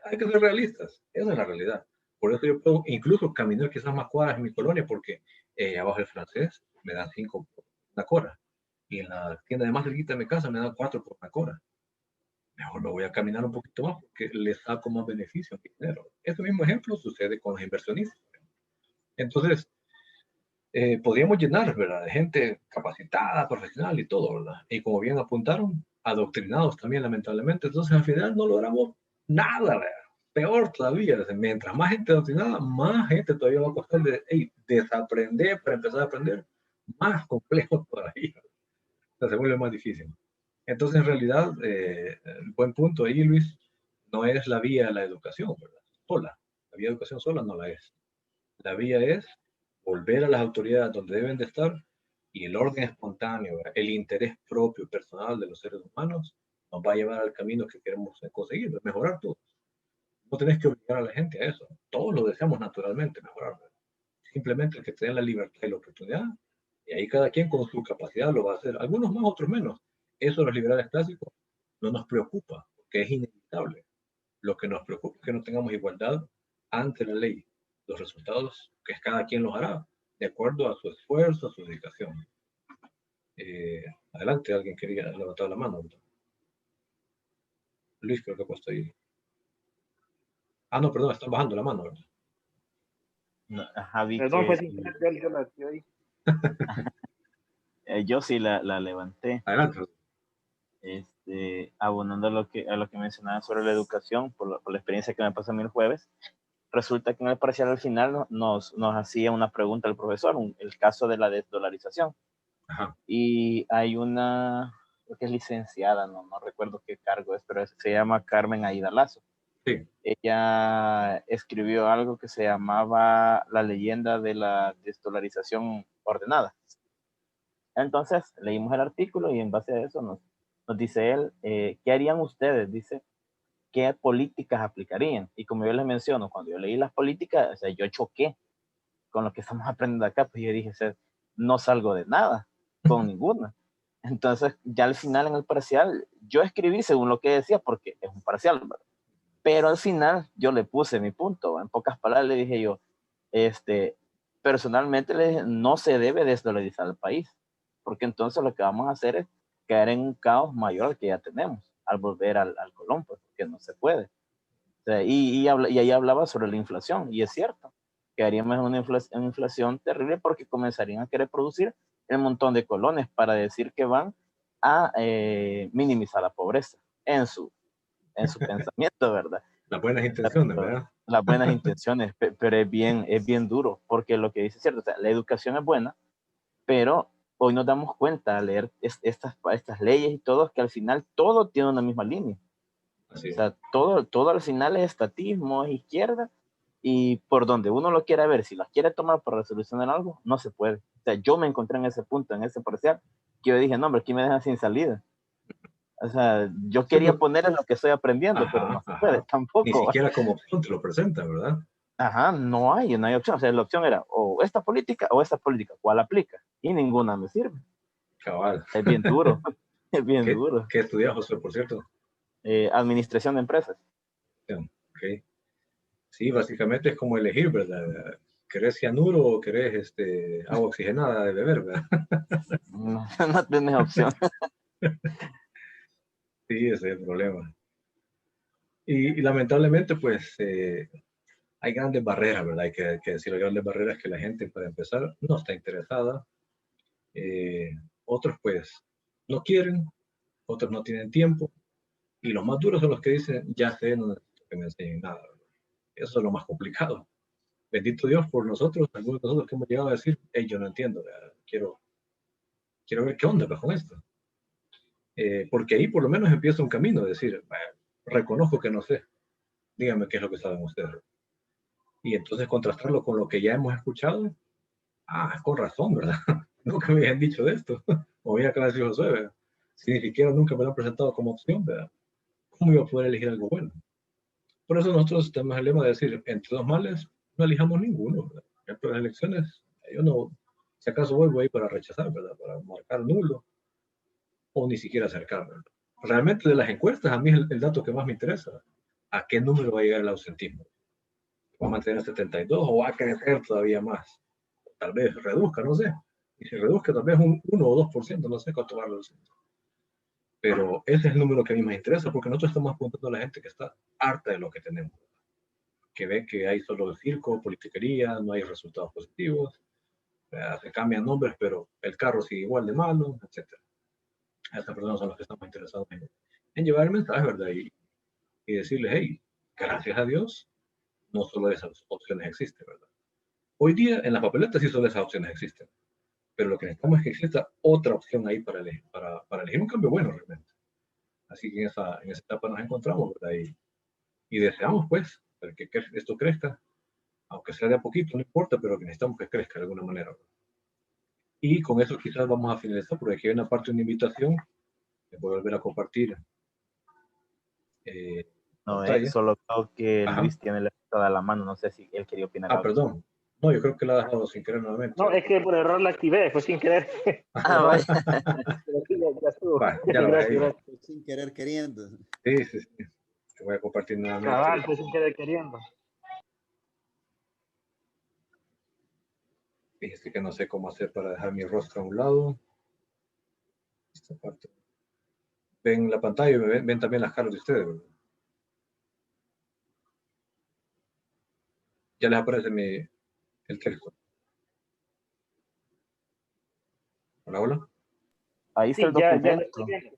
Hay que ser realistas, esa es la realidad. Por eso yo puedo incluso caminar quizás más cuadras en mi colonia porque abajo el francés me dan 5 por una cora y en la tienda de más cerquita de mi casa me dan 4 por una cora. Mejor me voy a caminar un poquito más porque le saco más beneficio a mi dinero. Este mismo ejemplo sucede con los inversionistas. Entonces, podríamos llenar, ¿verdad? De gente capacitada, profesional y todo, ¿verdad? Y como bien apuntaron, adoctrinados también, lamentablemente. Entonces, al final no logramos nada, ¿verdad? Peor todavía, mientras más gente adoctrinada, más gente todavía va a costar de desaprender para empezar a aprender, más complejo todavía. O sea, se vuelve más difícil. Entonces, en realidad, el buen punto ahí, Luis, no es la vía de la educación, ¿verdad? Sola. La vía de educación sola no la es. La vía es volver a las autoridades donde deben de estar y el orden espontáneo, ¿verdad? El interés propio, personal de los seres humanos nos va a llevar al camino que queremos conseguir, mejorar todo. No tenés que obligar a la gente a eso. Todos lo deseamos naturalmente, mejorar. ¿Verdad? Simplemente el que te den la libertad y la oportunidad, y ahí cada quien con su capacidad lo va a hacer. Algunos más, otros menos. Eso los liberales clásicos no nos preocupa, porque es inevitable. Lo que nos preocupa es que no tengamos igualdad ante la ley. Los resultados, que cada quien los hará, de acuerdo a su esfuerzo, a su dedicación. Adelante, alguien quería levantar la mano. Luis, creo que ha puesto ahí. Ah, no, perdón, están bajando la mano, ¿verdad? No, Javi, Perdón, que pues yo la estoy ahí. yo sí la levanté. Adelante. Abonando a lo que mencionaba sobre la educación, por la experiencia que me pasó a mí el jueves, resulta que en el parcial al final nos hacía una pregunta el profesor, el caso de la desdolarización. Ajá. Y hay una, creo que es licenciada, no recuerdo qué cargo es, pero se llama Carmen Aida Lazo. Sí. Ella escribió algo que se llamaba La leyenda de la desdolarización ordenada. Entonces leímos el artículo y en base a eso nos dice él, ¿qué harían ustedes? Dice, ¿qué políticas aplicarían? Y como yo les menciono, cuando yo leí las políticas, o sea, yo choqué con lo que estamos aprendiendo acá, pues yo dije, o sea, no salgo de nada con ninguna. Entonces, ya al final en el parcial, yo escribí según lo que decía, porque es un parcial, ¿verdad? Pero al final yo le puse mi punto, en pocas palabras le dije yo, personalmente le dije, no se debe desdolarizar el país, porque entonces lo que vamos a hacer es caer en un caos mayor al que ya tenemos, al volver al colón, pues, porque no se puede. O sea, y ahí hablaba sobre la inflación, y es cierto, quedaríamos en una inflación terrible porque comenzarían a querer producir un montón de colones para decir que van a minimizar la pobreza en su pensamiento, ¿verdad? Las buenas intenciones, ¿verdad? Las buenas intenciones, pero es bien duro, porque lo que dice es cierto, o sea, la educación es buena, pero hoy nos damos cuenta al leer estas leyes y todo, que al final todo tiene una misma línea. Así es. O sea, todo al final es estatismo, es izquierda, y por donde uno lo quiera ver, si las quiere tomar para solucionar algo, no se puede. O sea, yo me encontré en ese punto, en ese parcial, que yo dije, no, hombre, aquí me dejan sin salida. O sea, yo quería poner en lo que estoy aprendiendo, pero no se puede, tampoco. Ni siquiera como opción te lo presentan, ¿verdad? Ajá, no hay opción. O sea, la opción era o esta política o esta política. ¿Cuál aplica? Y ninguna me sirve. Cabal. Es bien duro. Es bien duro. ¿Qué estudias, José, por cierto? Administración de empresas. Ok. Sí, básicamente es como elegir, ¿verdad? ¿Querés cianuro o querés agua oxigenada de beber, verdad? No, no tienes opción. Sí, ese es el problema. Y lamentablemente, pues, hay grandes barreras, ¿verdad? Hay que decir, las grandes barreras que la gente, para empezar, no está interesada. Otros, pues, no quieren, otros no tienen tiempo. Y los más duros son los que dicen, ya sé, no necesito que me enseñen nada, ¿verdad? Eso es lo más complicado. Bendito Dios por nosotros, algunos de nosotros que hemos llegado a decir, hey, yo no entiendo, ¿verdad? Quiero ver qué onda con esto. Porque ahí por lo menos empieza un camino, de decir, reconozco que no sé, díganme qué es lo que saben ustedes. Y entonces contrastarlo con lo que ya hemos escuchado, con razón, ¿verdad? Nunca me habían dicho de esto, o bien acaba de decir José, ¿verdad? Si ni siquiera nunca me lo han presentado como opción, ¿verdad? ¿Cómo iba a poder elegir algo bueno? Por eso nosotros tenemos el lema de decir, entre dos males, no elijamos ninguno, ¿verdad? Por ejemplo, las elecciones, yo no, si acaso voy ahí para rechazar, ¿verdad? Para marcar nulo, o ni siquiera acercarme, ¿verdad? Realmente de las encuestas, a mí es el dato que más me interesa. ¿A qué número va a llegar el ausentismo? ¿Va a mantener 72 o va a crecer todavía más? Tal vez reduzca, no sé. Y si reduzca, tal vez un 1 o 2%, no sé cuánto va a reducir. Pero ese es el número que a mí me interesa, porque nosotros estamos apuntando a la gente que está harta de lo que tenemos, que ve que hay solo circo, politiquería, no hay resultados positivos, se cambian nombres, pero el carro sigue igual de malo, etc. Estas personas son las que estamos interesados en llevar el mensaje, ¿verdad? Y decirles, hey, gracias a Dios, no solo esas opciones existen, ¿verdad? Hoy día en las papeletas sí solo esas opciones existen, pero lo que necesitamos es que exista otra opción ahí para elegir un cambio bueno realmente. Así que en esa etapa nos encontramos, ¿verdad? Y deseamos, pues, que esto crezca, aunque sea de a poquito, no importa, pero que necesitamos que crezca de alguna manera, ¿verdad? Y con eso quizás vamos a finalizar, porque aquí hay una parte de una invitación que voy a volver a compartir. No, Pantalla. solo creo que Ajá. Luis tiene la lista a la mano. No sé si él quería opinar algo. Perdón. No, yo creo que la he dejado sin querer nuevamente. No, es que por error la activé, fue sin querer. Vaya. Pero sí, ya estuvo. Ya la bajé. Gracias. Sin querer queriendo. Sí. Te voy a compartir nuevamente. Cabal, fue sin querer queriendo. Fíjese que no sé cómo hacer para dejar mi rostro a un lado. Esta parte. Ven la pantalla y ven también las caras de ustedes, ¿verdad? Ya les aparece el texto. Hola. Ahí está Sí, el ya documento. lo estoy viendo. Ahí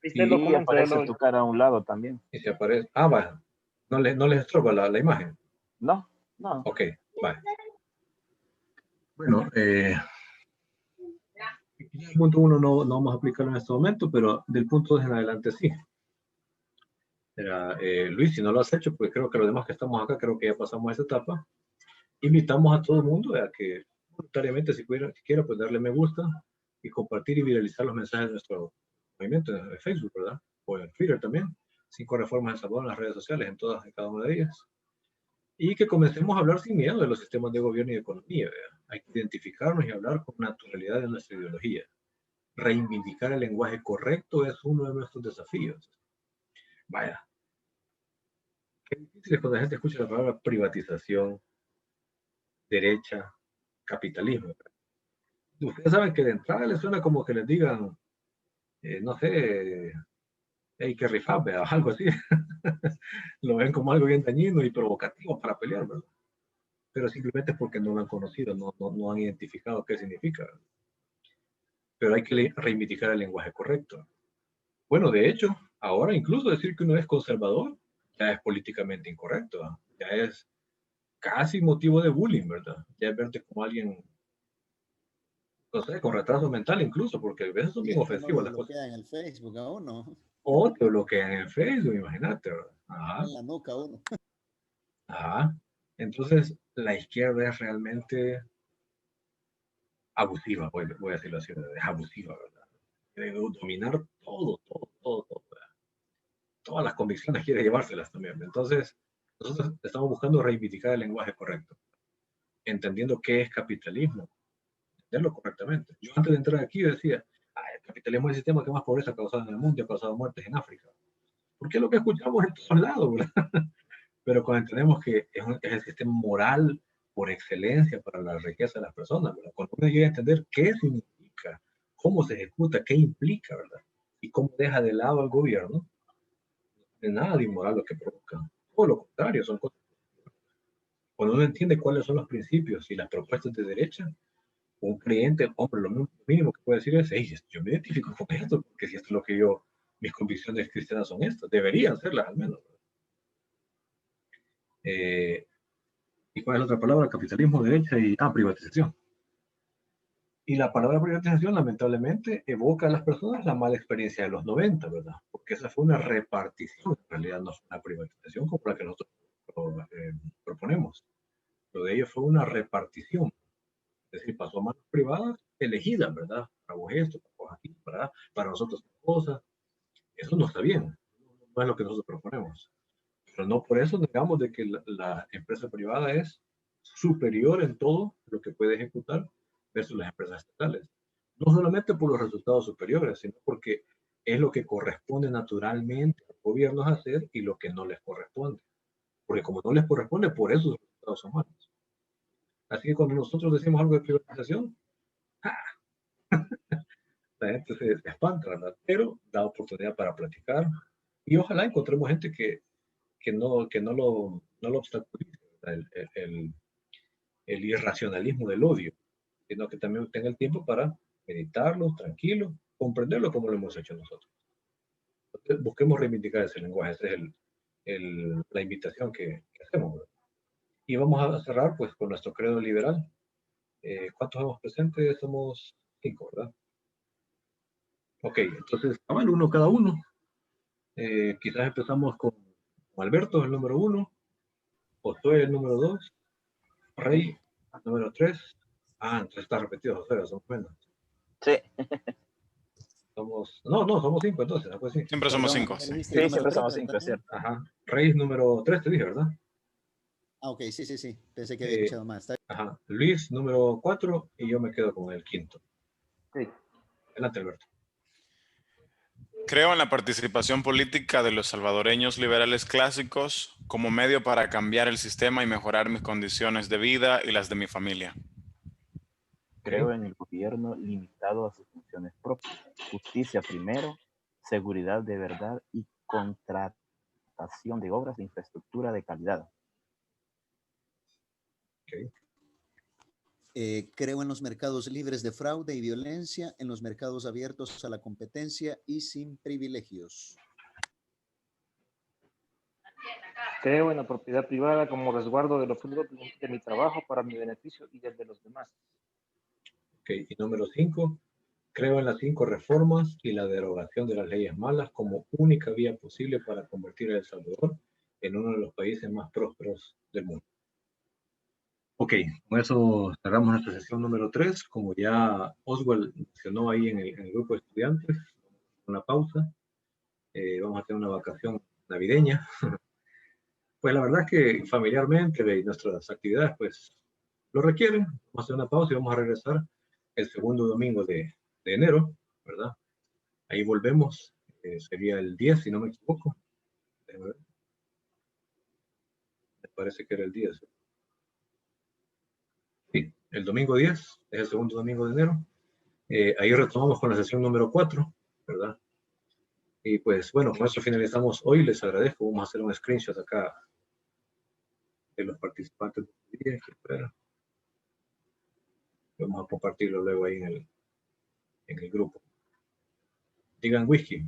está Y el documento. aparece tu cara a un lado también. Y se aparece. Vaya. No les estorba la imagen. No. Ok, vale. Bueno, el punto 1 no vamos a aplicarlo en este momento, pero del punto 2 en adelante sí. Luis, si no lo has hecho, pues creo que los demás que estamos acá, creo que ya pasamos esa etapa. Invitamos a todo el mundo a que voluntariamente, si quiera, pues darle me gusta y compartir y viralizar los mensajes de nuestro movimiento en Facebook, ¿verdad? O en Twitter también. 5 Reformas El Salvador en las redes sociales, en todas y cada una de ellas. Y que comencemos a hablar sin miedo de los sistemas de gobierno y de economía, ¿verdad? Hay que identificarnos y hablar con naturalidad de nuestra ideología. Reivindicar el lenguaje correcto es uno de nuestros desafíos. Vaya. Qué difícil es cuando la gente escucha la palabra privatización, derecha, capitalismo. ¿Verdad? Ustedes saben que de entrada les suena como que les digan, no sé, hay que rifar, ¿verdad? Algo así. Lo ven como algo bien dañino y provocativo para pelear, ¿verdad? Pero simplemente es porque no lo han conocido, no han identificado qué significa. ¿Verdad? Pero hay que reivindicar el lenguaje correcto. Bueno, de hecho, ahora incluso decir que uno es conservador ya es políticamente incorrecto, ¿verdad? Ya es casi motivo de bullying, ¿verdad? Ya es verte como alguien, no sé, con retraso mental incluso, porque a veces son bien ofensivos las cosas. En el Facebook a uno. O te bloquean en Facebook, imagínate, ¿verdad? Ajá. En la nuca uno. Ajá. Entonces, la izquierda es realmente abusiva, voy a decirlo así, es abusiva, ¿verdad? Quiere dominar todo, ¿verdad? Todas las convicciones quiere llevárselas también. Entonces, nosotros estamos buscando reivindicar el lenguaje correcto, entendiendo qué es capitalismo, entenderlo correctamente. Yo antes de entrar aquí decía, el capitalismo es el sistema que más pobreza ha causado en el mundo y ha causado muertes en África. Porque es lo que escuchamos en todos lados, ¿verdad? Pero cuando entendemos que es el sistema moral por excelencia para la riqueza de las personas, ¿verdad? Cuando uno llega a entender qué significa, cómo se ejecuta, qué implica, ¿verdad? Y cómo deja de lado al gobierno, no tiene nada de inmoral lo que provoca. Todo lo contrario, son cosas. Cuando uno entiende cuáles son los principios y las propuestas de derecha, un creyente, hombre, lo mínimo que puede decir es, hey, yo me identifico con esto, porque si esto es lo que yo, mis convicciones cristianas son estas, deberían serlas al menos. ¿Y cuál es la otra palabra? Capitalismo, derecha y privatización. Y la palabra privatización, lamentablemente, evoca a las personas la mala experiencia de los 90, ¿verdad? Porque esa fue una repartición, en realidad no fue una privatización como la que nosotros proponemos. Lo de ello fue una repartición. Es decir, pasó a manos privadas elegidas, ¿verdad? Para vos esto, para vos aquí, para nosotros cosas. Eso no está bien. No es lo que nosotros proponemos. Pero no por eso negamos de que la empresa privada es superior en todo lo que puede ejecutar versus las empresas estatales. No solamente por los resultados superiores, sino porque es lo que corresponde naturalmente a los gobiernos hacer y lo que no les corresponde. Porque como no les corresponde, por eso los resultados son malos. Así que cuando nosotros decimos algo de privatización, la gente se espanta, ¿verdad? Pero da oportunidad para platicar y ojalá encontremos gente que no lo obstaculice, el irracionalismo del odio, sino que también tenga el tiempo para meditarlo, tranquilo, comprenderlo como lo hemos hecho nosotros. Entonces, busquemos reivindicar ese lenguaje, esa es la invitación que hacemos, ¿verdad? Y vamos a cerrar pues con nuestro credo liberal. ¿Cuántos somos presentes? Somos 5, ¿verdad? Ok, entonces, uno cada uno. Quizás empezamos con Alberto, el número 1, Josué, el número 2, Rey, número 3. Entonces está repetido, Josué, somos menos. Sí. Somos 5 entonces, pues sí. Siempre somos 5. Sí, siempre somos 5, es cierto. Ajá. Rey, número 3, te dije, ¿verdad? Ok, sí. Pensé que había escuchado más. Ajá. Luis, número 4, y yo me quedo con el 5. Sí. Adelante, Alberto. Creo en la participación política de los salvadoreños liberales clásicos como medio para cambiar el sistema y mejorar mis condiciones de vida y las de mi familia. Creo en el gobierno limitado a sus funciones propias. Justicia primero, seguridad de verdad y contratación de obras de infraestructura de calidad. Okay. Creo en los mercados libres de fraude y violencia, en los mercados abiertos a la competencia y sin privilegios. Creo en la propiedad privada como resguardo de los frutos de mi trabajo para mi beneficio y el de los demás. Ok, y número 5. Creo en las 5 reformas y la derogación de las leyes malas como única vía posible para convertir a El Salvador en uno de los países más prósperos del mundo. Ok, con eso cerramos nuestra sesión número 3. Como ya Oswald mencionó ahí en el grupo de estudiantes, una pausa. Vamos a tener una vacación navideña. Pues la verdad es que familiarmente nuestras actividades pues lo requieren. Vamos a hacer una pausa y vamos a regresar el segundo domingo de enero, ¿verdad? Ahí volvemos. Sería el 10, si no me equivoco. Me parece que era el 10. Sí, el domingo 10 es el segundo domingo de enero. Ahí retomamos con la sesión número 4, ¿verdad? Y pues bueno, con eso finalizamos hoy. Les agradezco. Vamos a hacer un screenshot acá de los participantes del día. Vamos a compartirlo luego ahí en el grupo. Digan whisky.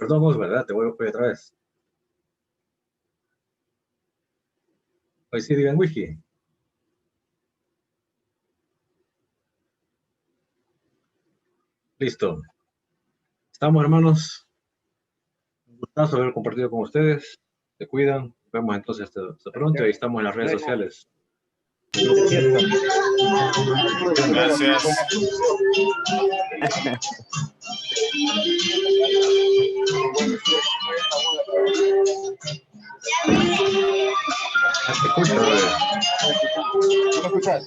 Perdón, vos, ¿verdad? Te voy a otra vez. Hoy sí digan whisky. Listo. Estamos, hermanos. Un gustazo haber compartido con ustedes. Se cuidan. Nos vemos entonces hasta pronto. Ahí estamos en las redes sociales. Gracias. Ah, te escucho, brother. ¿No me escuchas?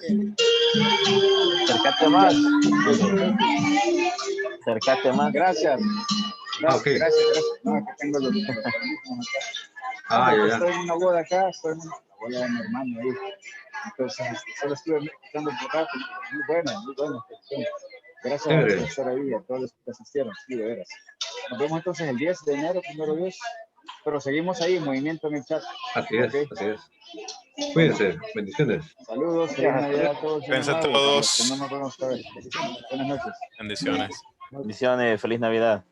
Acércate más. Acércate más. Gracias. Ah, ok. Gracias. No, que tengo los... Ah, ya, ya. Estoy en una boda acá, estoy en la boda de mi hermano ahí. Entonces, solo estuve escuchando un poco. Muy buena. Gracias Chévere. por estar ahí, a todos los que asistieron, sí, de veras. Nos vemos entonces el 10 de enero, primero Dios. Pero seguimos ahí, movimiento en el chat. Así es, Ok. así es. Cuídense, bendiciones. Saludos, feliz Navidad a todos. Cuídense Año Nuevo, todos. los que no nos vemos otra vez. Buenas noches. Bendiciones. Bendiciones, feliz Navidad.